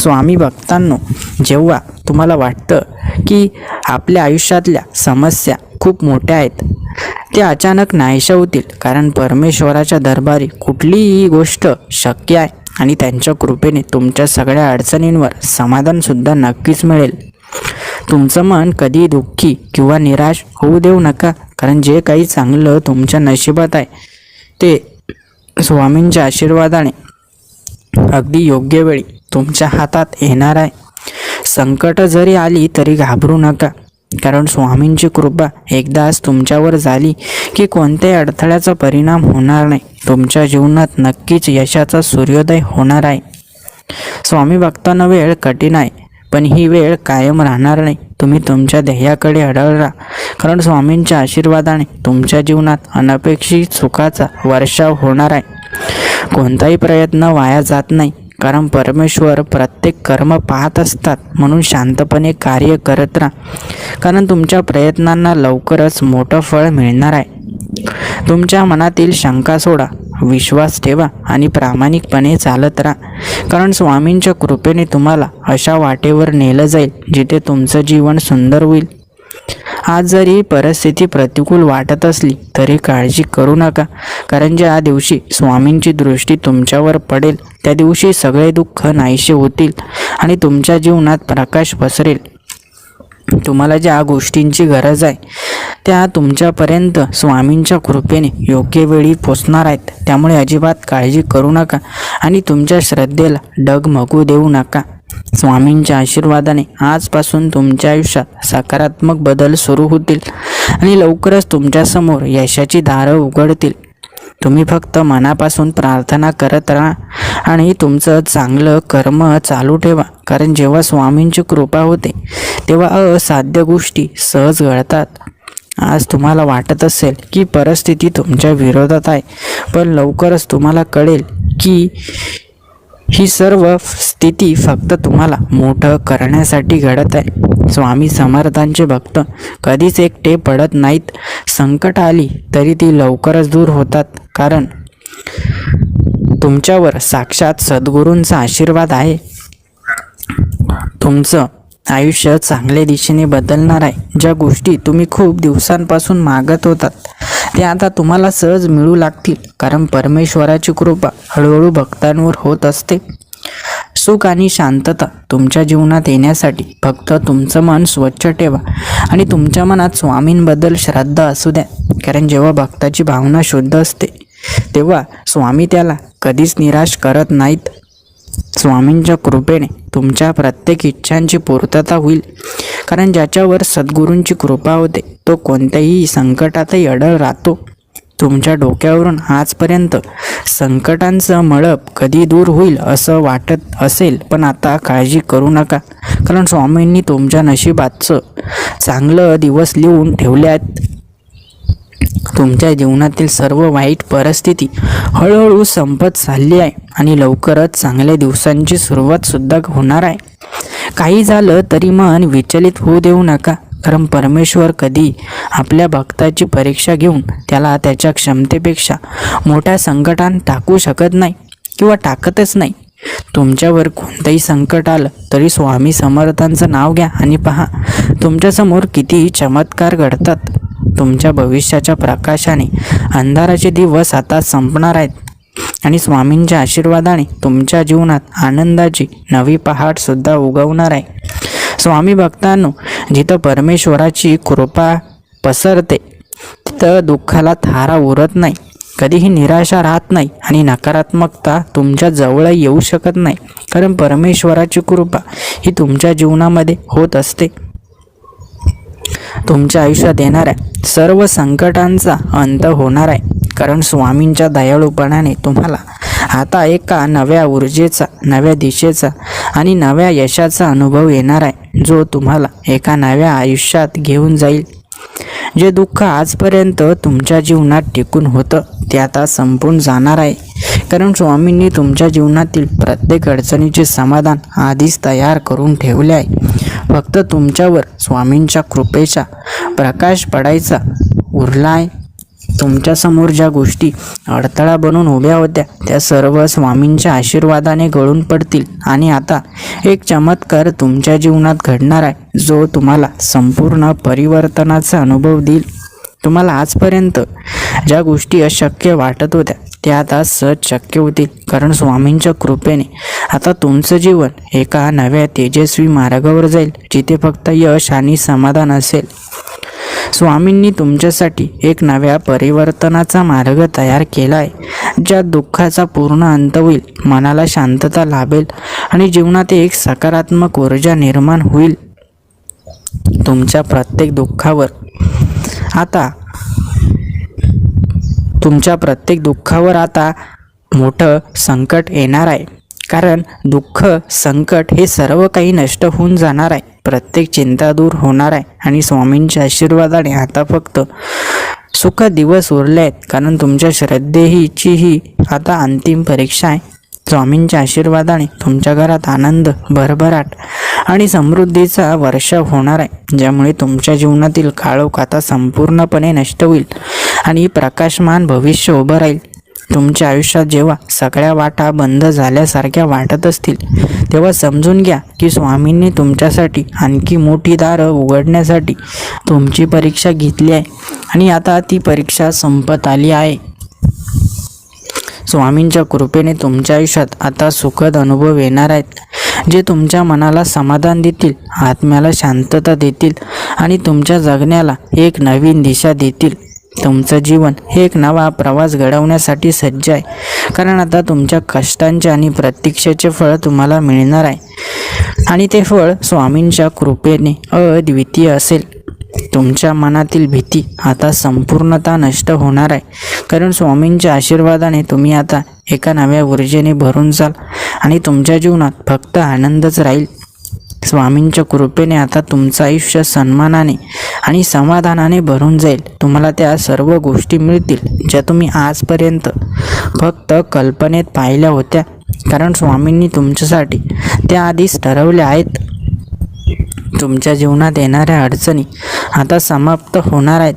A: स्वामी भक्तांनो, जेव्हा तुम्हाला वाटतं की आपल्या आयुष्यातल्या समस्या खूप मोठ्या आहेत, त्या अचानक नाहीशा होतील, कारण परमेश्वराच्या दरबारी कुठलीही गोष्ट शक्य आहे आणि त्यांच्या कृपेने तुमच्या सगळ्या अडचणींवर समाधानसुद्धा नक्कीच मिळेल. तुमचं मन कधी दुःखी किंवा निराश होऊ देऊ नका, कारण जे काही चांगलं तुमच्या नशिबात आहे ते स्वामींच्या आशीर्वादाने अगदी योग्य वेळी तुमच्या हातात येणार आहे. संकट जरी आली तरी घाबरू नका, कारण स्वामींची कृपा एकदाच तुमच्यावर झाली की कोणत्याही अडथळ्याचा परिणाम होणार नाही. तुमच्या जीवनात नक्कीच यशाचा सूर्योदय होणार आहे. स्वामी भक्तांना वेळ कठीण आहे, पण ही वेळ कायम राहणार नाही. तुम्ही तुमच्या ध्येयाकडे अडळ राहा, कारण स्वामींच्या आशीर्वादाने तुमच्या जीवनात अनपेक्षित सुखाचा वर्षाव होणार आहे. कोणताही प्रयत्न वाया जात नाही, कारण परमेश्वर प्रत्येक कर्म पाहत असतात. म्हणून शांतपणे कार्य करत राहा, कारण तुमच्या प्रयत्नांना लवकरच मोठं फळ मिळणार आहे. तुमच्या मनातील शंका सोडा, विश्वास ठेवा आणि प्रामाणिकपणे चालत राहा, कारण स्वामींच्या कृपेने तुम्हाला अशा वाटेवर नेलं जाईल जिथे तुमचं जीवन सुंदर होईल. आज जरी परिस्थिती प्रतिकूल वाटत असली तरी काळजी करू नका, कारण ज्या दिवशी स्वामींची दृष्टी तुमच्यावर पडेल त्या दिवशी सगळे दुःख नाहीसे होतील आणि तुमच्या जीवनात प्रकाश पसरेल. तुम्हाला ज्या गोष्टींची गरज आहे त्या तुमच्यापर्यंत स्वामींच्या कृपेने योग्य वेळी पोचणार आहेत. त्यामुळे अजिबात काळजी करू नका आणि तुमच्या श्रद्धेला डगमगू देऊ नका. स्वामींच्या आशीर्वादाने आजपासून तुमच्या आयुष्यात सकारात्मक बदल सुरू होतील आणि लवकरच तुमच्यासमोर यशाची दारं उघडतील. तुम्ही फक्त मनापासून प्रार्थना करत राहा आणि तुमचं चांगलं कर्म चालू ठेवा, कारण जेव्हा स्वामींची कृपा होते तेव्हा असाध्य गोष्टी सहज घडतात. आज तुम्हाला वाटत असेल की परिस्थिती तुमच्या विरोधात आहे, पण लवकरच तुम्हाला कळेल की ही सर्व स्थिती फक्त तुम्हाला मोठं करण्यासाठी घडत आहे. स्वामी समर्थांचे भक्त कधीच एकटे पडत नाहीत. संकट आली तरी ती लवकरच दूर होतात, कारण तुमच्यावर साक्षात सद्गुरूंचा आशीर्वाद आहे. तुमचं आयुष्य चांगल्या दिशेने बदलणार आहे. ज्या गोष्टी तुम्ही खूप दिवसांपासून मागत होतात त्या आता तुम्हाला सहज मिळू लागतील, कारण परमेश्वराची कृपा हळूहळू भक्तांवर होत असते. सुख आणि शांतता तुमच्या जीवनात येण्यासाठी फक्त तुमचं मन स्वच्छ ठेवा आणि तुमच्या मनात स्वामींबद्दल श्रद्धा असू द्या, कारण जेव्हा भक्ताची भावना शुद्ध असते तेव्हा स्वामी त्याला कधीच निराश करत नाहीत. स्वामींच्या कृपेने तुमच्या प्रत्येक इच्छांची पूर्तता होईल, कारण ज्याच्यावर सद्गुरूंची कृपा होते तो कोणत्याही संकटातही अडळ राहतो. तुमच्या डोक्यावरून आजपर्यंत संकटांचं मळप कधी दूर होईल असं वाटत असेल, पण आता काळजी करू नका, कारण स्वामींनी तुमच्या नशिबाचं चांगलं दिवस लिहून ठेवले आहेत. तुमच्या जीवनातील सर्व वाईट परिस्थिती हळूहळू संपत चालली आहे आणि लवकरच चांगल्या दिवसांची सुरुवात सुद्धा होणार आहे. काही झालं तरी मन विचलित होऊ देऊ नका, कारण परमेश्वर कधी आपल्या भक्ताची परीक्षा घेऊन त्याला त्याच्या क्षमतेपेक्षा मोठ्या संकटात टाकू शकत नाही किंवा टाकतच नाही. तुमच्यावर कोणतंही संकट आलं तरी स्वामी समर्थांचं नाव घ्या आणि पहा तुमच्यासमोर किती चमत्कार घडतात. तुमच्या भविष्याच्या प्रकाशाने अंधाराचे दिवस आता संपणार आहेत आणि स्वामींच्या आशीर्वादाने तुमच्या जीवनात आनंदाची नवी पहाट सुद्धा उगवणार आहे. स्वामी भक्तांनो, जिथं परमेश्वराची कृपा पसरते तिथं दुःखाला थारा उरत नाही, कधीही निराशा राहत नाही आणि नकारात्मकता तुमच्या जवळ येऊ शकत नाही, कारण परमेश्वराची कृपा ही तुमच्या जीवनामध्ये होत असते. तुमच्या आयुष्यात येणाऱ्या सर्व संकटांचा अंत होणार आहे, कारण स्वामींच्या दयाळूपणाने तुम्हाला आता एका नव्या ऊर्जेचा, नव्या दिशेचा आणि नव्या यशाचा अनुभव येणार आहे, जो तुम्हाला एका नव्या आयुष्यात घेऊन जाईल. जे दुःख आजपर्यंत तुमच्या जीवनात टिकून होतं ते आता संपून जाणार आहे, कारण स्वामींनी तुमच्या जीवनातील प्रत्येक अडचणीचे समाधान आधीच तयार करून ठेवले आहे. फक्त तुमच्यावर स्वामींच्या कृपेचा प्रकाश पडायचा उरला आहे. तुमच्यासमोर ज्या गोष्टी अडथळा बनून उभ्या होत्या त्या सर्व स्वामींच्या आशीर्वादाने गळून पडतील आणि आता एक चमत्कार तुमच्या जीवनात घडणार आहे जो तुम्हाला संपूर्ण परिवर्तनाचा अनुभव देईल. तुम्हाला आजपर्यंत ज्या गोष्टी अशक्य वाटत होत्या त्या आता सहज शक्य होतील, कारण स्वामींच्या कृपेने आता तुमचं जीवन एका नव्या तेजस्वी मार्गावर जाईल जिथे फक्त यश आणि समाधान असेल. स्वामींनी तुमच्यासाठी एक नव्या परिवर्तनाचा मार्ग तयार केला आहे, ज्यात दुःखाचा पूर्ण अंत होईल, मनाला शांतता लाभेल आणि जीवनात एक सकारात्मक ऊर्जा निर्माण होईल. तुमच्या प्रत्येक दुःखावर आता मोठं संकट येणार आहे, कारण दुःख संकट हे सर्व काही नष्ट होऊन जाणार आहे. प्रत्येक चिंता दूर होणार आहे आणि स्वामींच्या आशीर्वादाने आता फक्त सुख दिवस उरले आहेत, कारण तुमच्या श्रद्धेचीही आता अंतिम परीक्षा आहे. स्वामींच्या आशीर्वादाने तुमच्या घरात आनंद, भरभराट आणि समृद्धीचा वर्षाव होणार आहे, ज्यामुळे तुमच्या जीवनातील काळोख आता संपूर्णपणे नष्ट होईल आणि प्रकाशमान भविष्य उभं राहील. तुमच्या आयुष्यात जेव्हा सगळ्या वाटा बंद झाल्यासारख्या वाटत असतील तेव्हा समजून घ्या की स्वामींनी तुमच्यासाठी आणखी मोठी दारं उघडण्यासाठी तुमची परीक्षा घेतली आहे आणि आता ती परीक्षा संपत आली आहे. स्वामींच्या कृपेने तुमच्या आयुष्यात आता सुखद अनुभव येणार आहेत, जे तुमच्या मनाला समाधान देतील, आत्म्याला शांतता देतील आणि तुमच्या जगण्याला एक नवीन दिशा देतील. तुमचं जीवन हे एक नवा प्रवास घडवण्यासाठी सज्ज आहे, कारण आता तुमच्या कष्टांचे आणि प्रतीक्षेचे फळ तुम्हाला मिळणार आहे आणि ते फळ स्वामींच्या कृपेने अद्वितीय असेल. तुमच्या मनातील भीती आता संपूर्णतः नष्ट होणार आहे, कारण स्वामींच्या आशीर्वादाने तुम्ही आता एका नव्या ऊर्जेने भरून जाल आणि तुमच्या जीवनात फक्त आनंदच राहील. स्वामींच्या कृपेने आता तुमचं आयुष्य सन्मानाने आणि समाधानाने भरून जाईल. तुम्हाला त्या सर्व गोष्टी मिळतील ज्या तुम्ही आजपर्यंत फक्त कल्पनेत पाहिल्या होत्या, कारण स्वामींनी तुमच्यासाठी त्या आधीच ठरवल्या आहेत. तुमच्या जीवनात येणाऱ्या अडचणी आता समाप्त होणार आहेत,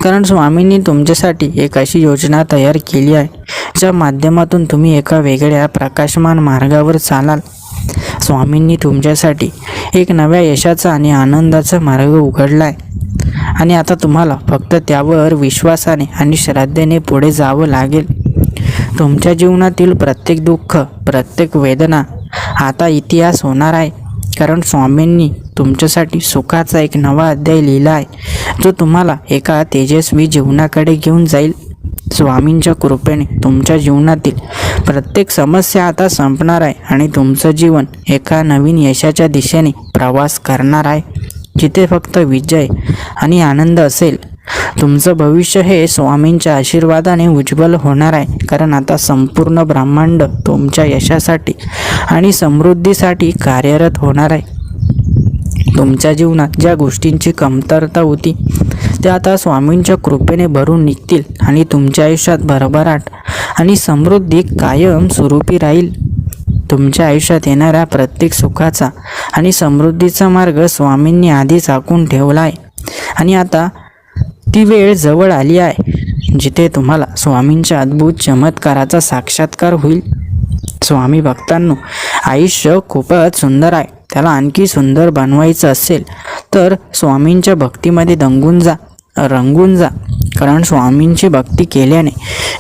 A: कारण स्वामींनी तुमच्यासाठी एक अशी योजना तयार केली आहे ज्या माध्यमातून तुम्ही एका वेगळ्या प्रकाशमान मार्गावर चालाल. स्वामींनी तुमच्यासाठी एक नव्या यशाचा आणि आनंदाचा मार्ग उघडला आहे आणि आता तुम्हाला फक्त त्यावर विश्वासाने आणि श्रद्धेने पुढे जावं लागेल. तुमच्या जीवनातील प्रत्येक दुःख, प्रत्येक वेदना आता इतिहास होणार आहे, कारण स्वामींनी तुमच्यासाठी सुखाचा एक नवा अध्याय लिहिला आहे, जो तुम्हाला एका तेजस्वी जीवनाकडे घेऊन जाईल. स्वामींच्या कृपेने तुमच्या जीवनातील प्रत्येक समस्या आता संपणार आहे आणि तुमचं जीवन एका नवीन यशाच्या दिशेने प्रवास करणार आहे, जिथे फक्त विजय आणि आनंद असेल. तुमचं भविष्य हे स्वामींच्या आशीर्वादाने उज्ज्वल होणार आहे, कारण आता संपूर्ण ब्रह्मांड तुमच्या यशासाठी आणि समृद्धीसाठी कार्यरत होणार आहे. तुमच्या जीवनात ज्या गोष्टींची कमतरता होती त्या आता स्वामींच्या कृपेने भरून निघतील आणि तुमच्या आयुष्यात भरभराट आणि समृद्धी कायम स्वरूपी राहील. तुमच्या आयुष्यात येणाऱ्या प्रत्येक सुखाचा आणि समृद्धीचा मार्ग स्वामींनी आधीच आखून ठेवला आहे आणि आता ती वेळ जवळ आली आहे जिथे तुम्हाला स्वामींच्या अद्भुत चमत्काराचा साक्षात्कार होईल. स्वामी भक्तांनो, आयुष्य खूपच सुंदर आहे. त्याला आणखी सुंदर बनवायचं असेल तर स्वामींच्या भक्तीमध्ये रंगून जा, कारण स्वामींची भक्ती केल्याने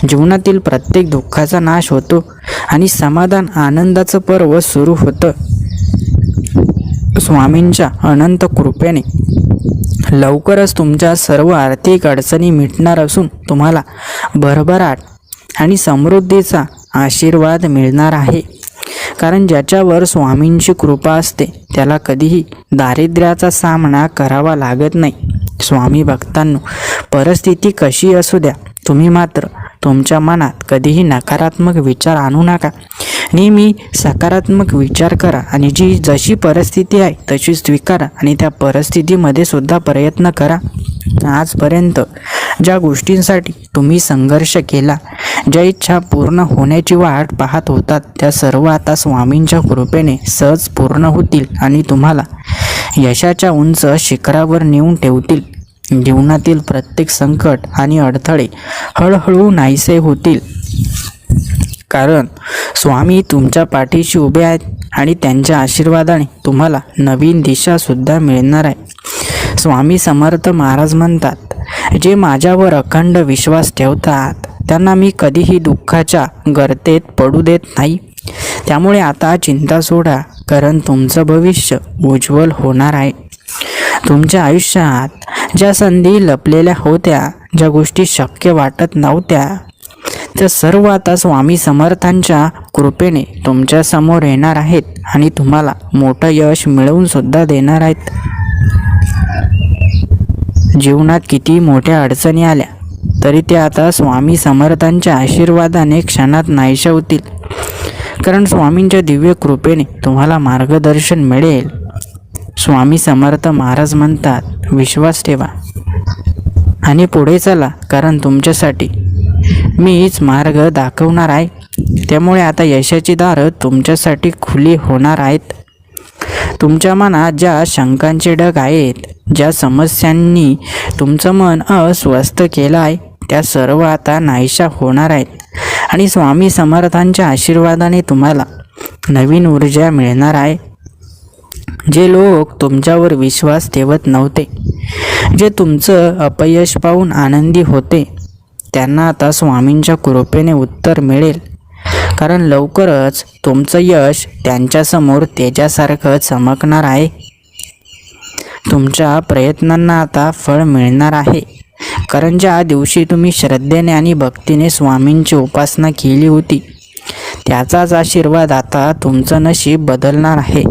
A: जीवनातील प्रत्येक दुःखाचा नाश होतो आणि समाधान, आनंदाचं पर्व सुरू होतं. स्वामींच्या अनंत कृपेने लवकरच तुमच्या सर्व आर्थिक अडचणी मिटणार असून तुम्हाला भरभराट आणि समृद्धीचा आशीर्वाद मिळणार आहे, कारण ज्याच्यावर स्वामींची कृपा असते त्याला कधीही दारिद्र्याचा सामना करावा लागत नाही. स्वामी भक्तांनो, परिस्थिती कशी असू द्या, तुम्ही मात्र तुमच्या मनात कधीही नकारात्मक विचार आणू नका. नेहमी सकारात्मक विचार करा आणि जशी परिस्थिती आहे तशी स्वीकारा आणि त्या परिस्थितीमध्ये सुद्धा प्रयत्न करा. आजपर्यंत ज्या गोष्टींसाठी तुम्ही संघर्ष केला, ज्या इच्छा पूर्ण होण्याची वाट पाहत होतात, त्या सर्व आता स्वामींच्या कृपेने सहज पूर्ण होतील आणि तुम्हाला यशाच्या उंच शिखरावर नेऊन ठेवतील. जीवनातील प्रत्येक संकट आणि अडथळे हळूहळू नाहीसे होतील, कारण स्वामी तुमच्या पाठीशी उभे आहेत आणि त्यांच्या आशीर्वादाने तुम्हाला नवीन दिशा सुद्धा मिळणार आहे. स्वामी समर्थ महाराज म्हणतात, जे माझ्यावर अखंड विश्वास ठेवतात त्यांना मी कधीही दुःखाच्या गर्तेत पडू देत नाही. त्यामुळे आता चिंता सोडा, कारण तुमचं भविष्य उज्ज्वल होणार आहे. तुमच्या आयुष्यात ज्या संधी लपलेल्या होत्या, ज्या गोष्टी शक्य वाटत नव्हत्या, त्या सर्व आता स्वामी समर्थांच्या कृपेने तुमच्या समोर येणार आहेत आणि तुम्हाला मोठं यश मिळवून सुद्धा देणार आहेत. जीवनात किती मोठ्या अडचणी आल्या तरी ते आता स्वामी समर्थांच्या आशीर्वादाने क्षणात नाहीशा होतील, कारण स्वामींच्या दिव्य कृपेने तुम्हाला मार्गदर्शन मिळेल. स्वामी समर्थ महाराज म्हणतात, विश्वास ठेवा आणि पुढे चला, कारण तुमच्यासाठी मीच मार्ग दाखवणार आहे. त्यामुळे आता यशाची दारं तुमच्यासाठी खुली होणार आहेत. तुमच्या मनात ज्या शंकांचे ढग आहेत, ज्या समस्यांनी तुमचं मन अस्वस्थ केलं आहे, त्या सर्व आता नाहीशा होणार आहेत आणि स्वामी समर्थांच्या आशीर्वादाने तुम्हाला नवीन ऊर्जा मिळणार आहे. जे लोक तुमच्यावर विश्वास ठेवत नव्हते, जे तुमचं अपयश पाहून आनंदी होते, त्यांना आता स्वामींच्या कृपेने उत्तर मिळेल, कारण लवकरच तुमचं यश त्यांच्यासमोर तेजासारखं चमकणार आहे. तुमच्या प्रयत्नांना आता फळ मिळणार आहे, कारण ज्या दिवशी तुम्ही श्रद्धेने आणि भक्तीने स्वामींची उपासना केली होती, त्याचाच आशीर्वाद आता तुमचं नशीब बदलणार आहे.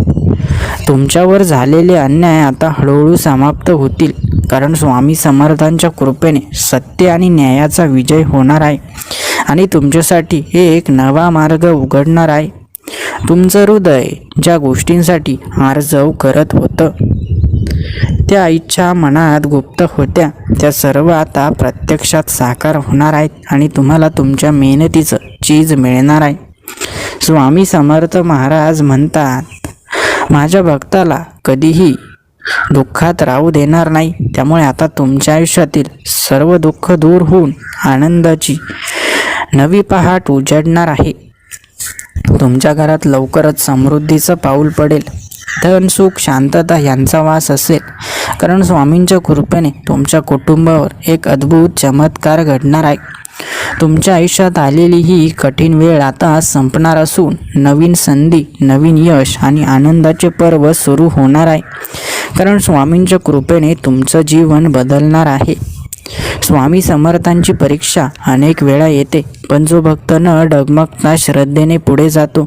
A: तुमच्यावर झालेले अन्याय आता हळूहळू समाप्त होतील, कारण स्वामी समर्थांच्या कृपेने सत्य आणि न्यायाचा विजय होणार आहे आणि तुमच्यासाठी एक नवा मार्ग उघडणार आहे. तुमचं हृदय ज्या गोष्टींसाठी आर्जव करत होतं, त्या इच्छा मनात गुप्त होत्या, त्या सर्व आता प्रत्यक्षात साकार होणार आहेत आणि तुम्हाला तुमच्या मेहनतीचं चीज मिळणार आहे. स्वामी समर्थ महाराज म्हणतात, माझ्या भक्ताला कधीही दुःखात राहू देणार नाही. त्यामुळे आता तुमच्या आयुष्यातील सर्व दुःख दूर होऊन आनंदाची नवी पहाट उजडणार आहे. तुमच्या घरात लवकरच समृद्धीचं पाऊल पडेल. धन, सुख, शांतता यांचा वास असेल, कारण स्वामींच्या कृपेने तुमच्या कुटुंबावर एक अद्भुत चमत्कार घडणार आहे. तुमच्या आयुष्यात आलेली ही कठीण वेळ आता संपणार असून नवीन संधी, नवीन यश आणि आनंदाचे पर्व सुरू होणार आहे, कारण स्वामींच्या कृपेने तुमचं जीवन बदलणार आहे. स्वामी समर्थांची परीक्षा अनेक वेळा येते, पण जो भक्त न डगमगता श्रद्धेने पुढे जातो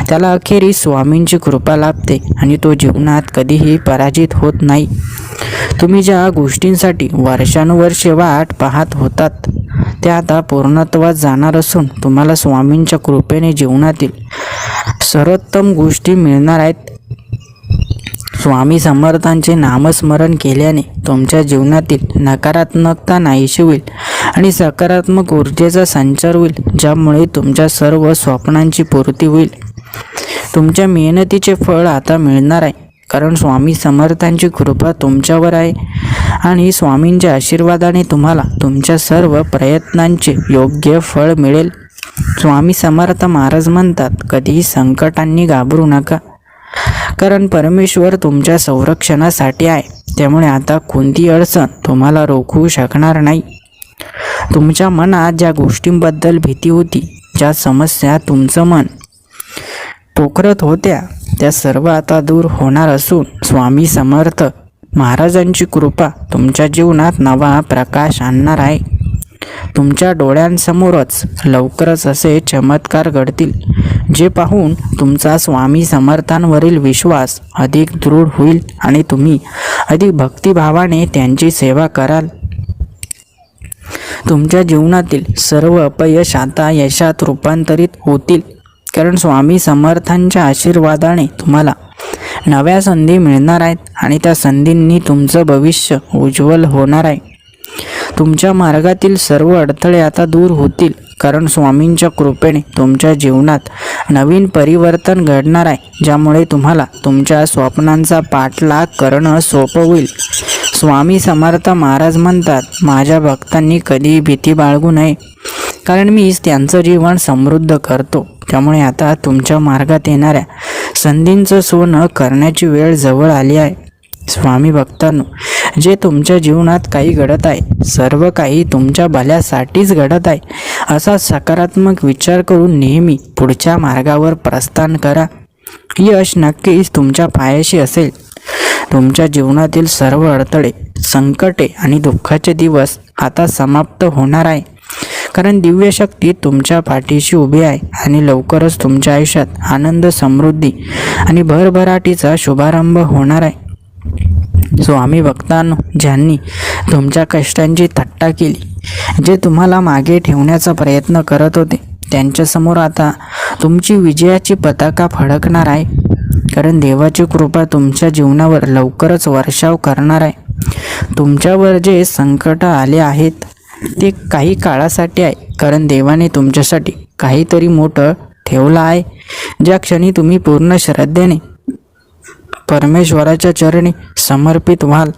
A: त्याला अखेरीस स्वामींची कृपा लाभते आणि तो जीवनात कधीही पराजित होत नाही. तुम्ही ज्या गोष्टींसाठी वर्षानुवर्षे वाट पाहत होतात त्या आता पूर्णत्वास जाणार असून तुम्हाला स्वामींच्या कृपेने जीवनातील सर्वोत्तम गोष्टी मिळणार आहेत. स्वामी समर्थांचे नामस्मरण केल्याने तुमच्या जीवनातील नकारात्मकता नाहीशी होईल आणि सकारात्मक ऊर्जेचा संचार होईल, ज्यामुळे तुमच्या सर्व स्वप्नांची पूर्ती होईल. तुमच्या मेहनतीचे फळ आता मिळणार आहे, कारण स्वामी समर्थांची कृपा तुमच्यावर आहे आणि स्वामींच्या आशीर्वादाने तुम्हाला तुमच्या सर्व प्रयत्नांचे योग्य फळ मिळेल. स्वामी समर्थ महाराज म्हणतात, कधीही संकटांनी घाबरू नका, कारण परमेश्वर तुमच्या संरक्षणासाठी आहे. त्यामुळे आता कोणती अडचण तुम्हाला रोखू शकणार नाही. तुमच्या मनात ज्या गोष्टींबद्दल भीती होती, ज्या समस्या तुमचं मन पोखरत होत्या, त्या सर्व आता दूर होणार असून स्वामी समर्थ महाराजांची कृपा तुमच्या जीवनात नवा प्रकाश आणणार आहे. तुमच्या डोळ्यांसमोरच लवकरच असे चमत्कार घडतील, जे पाहून तुमचा स्वामी समर्थांवरील विश्वास अधिक दृढ होईल आणि तुम्ही अधिक भक्तिभावाने त्यांची सेवा कराल. तुमच्या जीवनातील सर्व अपयश आता यशात रूपांतरित होतील, कारण स्वामी समर्थांच्या आशीर्वादाने तुम्हाला नव्या संधी मिळणार आहेत आणि त्या संधींनी तुमचं भविष्य उज्ज्वल होणार आहे. तुमच्या मार्गातील सर्व अडथळे आता दूर होतील, कारण स्वामींच्या कृपेने तुमच्या जीवनात नवीन परिवर्तन घडणार आहे, ज्यामुळे तुम्हाला तुमच्या स्वप्नांचा पाठलाग करणं सोपं होईल. स्वामी समर्थ महाराज म्हणतात, माझ्या भक्तांनी कधी भीती बाळगू नये, कारण मी त्यांचं जीवन समृद्ध करतो. त्यामुळे आता तुमच्या मार्गात येणाऱ्या संधींचं सोनं करण्याची वेळ जवळ आली आहे. स्वामी भक्तांनो, जे तुमच्या जीवनात काही घडत आहे, सर्व काही तुमच्या भल्यासाठीच घडत आहे, असा सकारात्मक विचार करून नेहमी पुढच्या मार्गावर प्रस्थान करा. यश नक्कीच तुमच्या पायाशी असेल. तुमच्या जीवनातील सर्व अडथळे, संकटे आणि दुःखाचे दिवस आता समाप्त होणार आहे, कारण दिव्य शक्ती तुमच्या पाठीशी उभी आहे आणि लवकरच तुमच्या आयुष्यात आनंद, समृद्धी आणि भरभराटीचा शुभारंभ होणार आहे. स्वामी भक्तांनो, ज्यांनी तुमच्या कष्टांची थट्टा केली, जे तुम्हाला मागे ठेवण्याचा प्रयत्न करत होते, त्यांच्यासमोर आता तुमची विजयाची पताका फडकणार आहे, कारण देवाची कृपा तुमच्या जीवनावर लवकरच वर्षाव करणार आहे. तुमच्यावर जे संकट आले आहेत ते काही काळासाठी आहे, कारण देवाने तुमच्यासाठी काहीतरी मोठं ठेवलं आहे. ज्या क्षणी तुम्ही पूर्ण श्रद्धेने परमेश्वराच्या चरणी समर्पित व्हाल,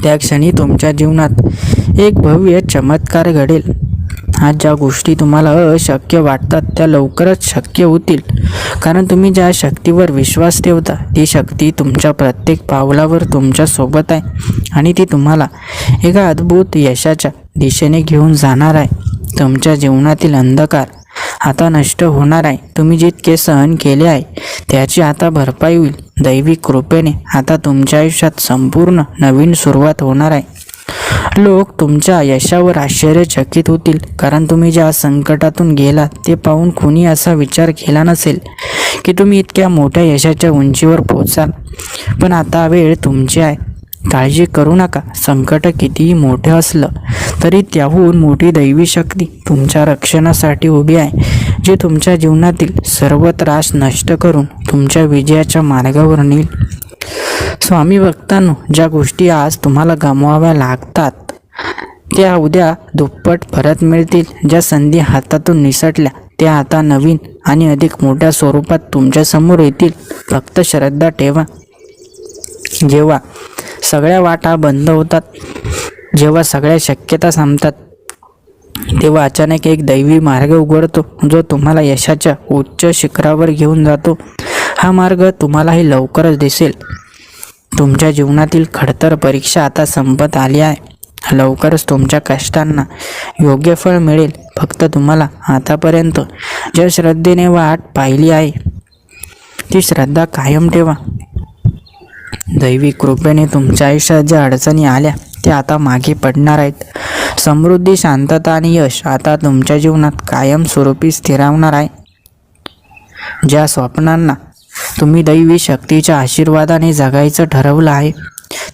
A: त्या क्षणी तुमच्या जीवनात एक भव्य चमत्कार घडेल. आज ज्या गोष्टी तुम्हाला अशक्य वाटतात त्या लवकरच शक्य होतील, कारण तुम्ही ज्या शक्तीवर विश्वास ठेवता ती शक्ती तुमच्या प्रत्येक पावलावर तुमच्या सोबत आहे आणि ती तुम्हाला एका अद्भुत यशाच्या दिशेने घेऊन जाणार आहे. तुमच्या जीवनातील अंधकार आता नष्ट होणार आहे. तुम्ही जितके सहन केले आहे त्याची आता भरपाई होईल. दैवी कृपेने आता तुमच्या आयुष्यात संपूर्ण नवीन सुरुवात होणार आहे. लोक तुमच्या यशावर आश्चर्यचकित होतील, कारण तुम्ही ज्या संकटातून गेलात ते पाहून कुणी असा विचार केला नसेल की तुम्ही इतक्या मोठ्या यशाच्या उंचीवर पोहोचाल. पण आता वेळ तुमची आहे. काळजी करू नका. संकट कितीही मोठे असलं तरी त्याहून मोठी दैवी शक्ती तुमच्या रक्षणासाठी उभी आहे, जे तुमच्या जीवनातील सर्व त्रास नष्ट करून तुमच्या विजयाच्या मार्गावर नेईल. स्वामी भक्तांनो, ज्या गोष्टी आज तुम्हाला गमवाव्या लागतात त्या उद्या दुप्पट परत मिळतील. ज्या संधी हातातून निसटल्या त्या आता नवीन आणि अधिक मोठ्या स्वरूपात तुमच्या समोर येतील. फक्त श्रद्धा ठेवा. जेव्हा सगळ्या वाटा बंद होतात, जेव्हा सगळ्या शक्यता संपतात, तेव्हा अचानक एक दैवी मार्ग उघडतो, जो तुम्हाला यशाच्या उच्च शिखरावर घेऊन जातो. हा मार्ग तुम्हालाही लवकरच दिसेल. तुमच्या जीवनातील खडतर परीक्षा आता संपत आली आहे. लवकरच तुमच्या कष्टांना योग्य फळ मिळेल. फक्त तुम्हाला आतापर्यंत ज्या श्रद्धेने वाट पाहिली आहे ती श्रद्धा कायम ठेवा. दैवी कृपेने तुमच्या आयुष्यात ज्या अडचणी आल्या त्या आता मागे पडणार आहेत. समृद्धी, शांतता आणि यश आता तुमच्या जीवनात कायमस्वरूपी स्थिरावणार आहे. ज्या स्वप्नांना तुम्ही दैवी शक्तीच्या आशीर्वादाने जगायचं ठरवलं आहे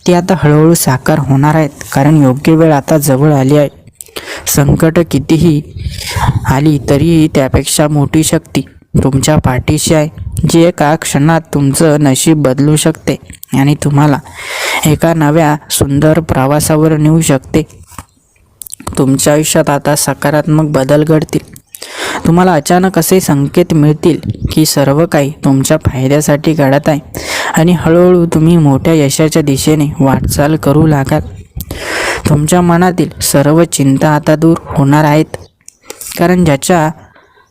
A: ते आता हळूहळू साकार होणार आहेत, कारण योग्य वेळ आता जवळ आली आहे. संकट कितीही आली तरीही त्यापेक्षा मोठी शक्ती तुमच्या पाठीशी आहे, जी एका क्षणात तुमचं नशीब बदलू शकते आणि तुम्हाला एका नव्या सुंदर प्रवासावर नेऊ शकते. तुमच्या आयुष्यात आता सकारात्मक बदल घडतील. तुम्हाला अचानक असे संकेत मिळतील की सर्व काही तुमच्या फायद्यासाठी घडत आहे आणि हळूहळू तुम्ही मोठ्या यशाच्या दिशेने वाटचाल करू लागाल. तुमच्या मनातील सर्व चिंता आता दूर होणार आहेत, कारण ज्याच्या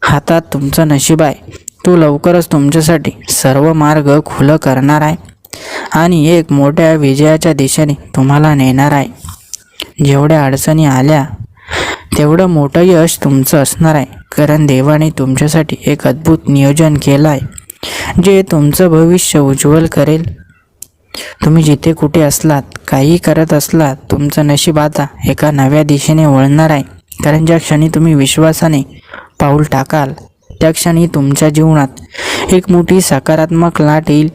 A: हातात तुमचं नशीब आहे तो लवकरच तुमच्यासाठी सर्व मार्ग खुलं करणार आहे आणि एक मोठ्या विजयाच्या दिशेने तुम्हाला नेणार आहे. जेवढ्या अडचणी आल्या तेवढं मोठं यश तुमचं असणार आहे, कारण देवाने तुमच्यासाठी एक अद्भुत नियोजन केलं आहे जे तुमचं भविष्य उज्ज्वल करेल. तुम्ही जिथे कुठे असलात, काही करत असलात, तुमचं नशीब आता एका नव्या दिशेने वळणार आहे, कारण ज्या क्षणी तुम्ही विश्वासाने पाऊल टाकाल त्या क्षणी तुमच्या जीवनात एक मोठी सकारात्मक लाट येईल.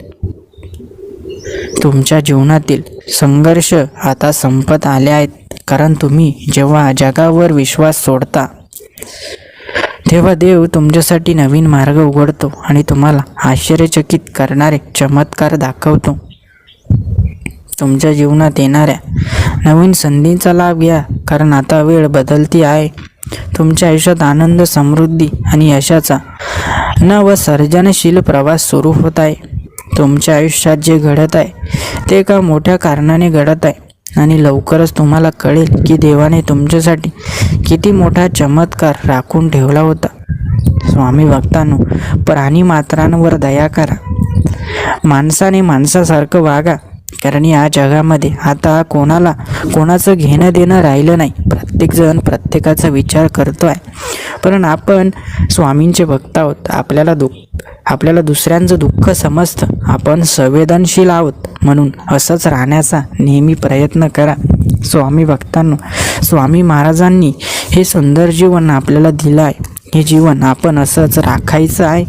A: तुमच्या जीवनातील संघर्ष आता संपत आले आहेत, कारण तुम्ही जेव्हा जगावर विश्वास सोडता तेव्हा देव तुमच्यासाठी नवीन मार्ग उघडतो आणि तुम्हाला आश्चर्यचकित करणारे चमत्कार दाखवतो. तुमच्या जीवनात येणाऱ्या नवीन संधीचा लाभ घ्या, कारण आता वेळ बदलती आहे. तुमच्या आयुष्यात आनंद, समृद्धी आणि यशाचा नव सर्जनशील प्रवास सुरू होत आहे. तुमच्या आयुष्यात जे घडत आहे ते एका मोठ्या कारणाने घडत आहे आणि लवकरच तुम्हाला कळेल की देवाने तुमच्यासाठी किती मोठा चमत्कार राखून ठेवला होता. स्वामी भक्तांनो, प्राणी मात्रांवर दया करा. माणसाने माणसासारखं वागा, कारण या जगामध्ये आता कोणाचं घेणं देणं राहिलं नाही. प्रत्येकजण प्रत्येकाचा विचार करतो आहे. पण आपण स्वामींचे भक्त आहोत. आपल्याला दुसऱ्यांचं दुःख समजतं. आपण संवेदनशील आहोत, म्हणून असंच राहण्याचा नेहमी प्रयत्न करा. स्वामी भक्तांनो, स्वामी महाराजांनी हे सुंदर जीवन आपल्याला दिलं आहे. हे जीवन आपण असंच राखायचं आहे.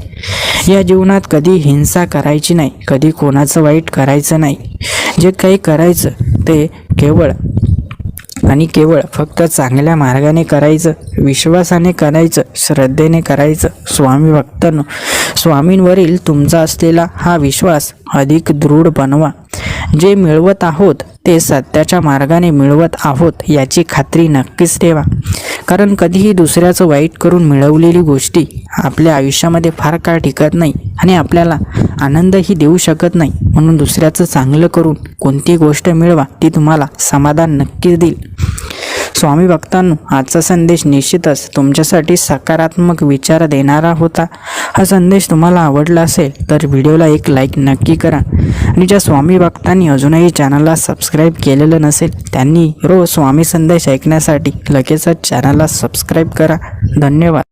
A: या जीवनात कधी हिंसा करायची नाही, कधी कोणाचं वाईट करायचं नाही. जे काही करायचं ते केवळ फक्त चांगल्या मार्गाने करायचं, विश्वासाने करायचं, श्रद्धेने करायचं. स्वामी भक्तांनो, स्वामींवरील तुमचा असलेला हा विश्वास अधिक दृढ बनवा. जे मिळवत आहोत ते सत्याच्या मार्गाने मिळवत आहोत याची खात्री नक्कीच ठेवा, कारण कधीही दुसऱ्याचं वाईट करून मिळवलेली गोष्टी आपल्या आयुष्यामध्ये फार काळ टिकत नाही आणि आपल्याला आनंदही देऊ शकत नाही. म्हणून दुसऱ्याचं चांगलं करून कोणती गोष्ट मिळवा, ती तुम्हाला समाधान नक्कीच देईल. स्वामी भक्तांनो, आजचा संदेश निश्चितच तुमच्यासाठी सकारात्मक विचार देणारा होता. हा संदेश तुम्हाला आवडला असेल तर व्हिडिओला एक लाईक नक्की करा. आणि ज्या स्वामी भक्तांनी अजूनही चॅनलला सबस्क्राईब केलेलं नसेल त्यांनी रोज स्वामी संदेश ऐकण्यासाठी लगेचच चॅनलला सबस्क्राईब करा. धन्यवाद.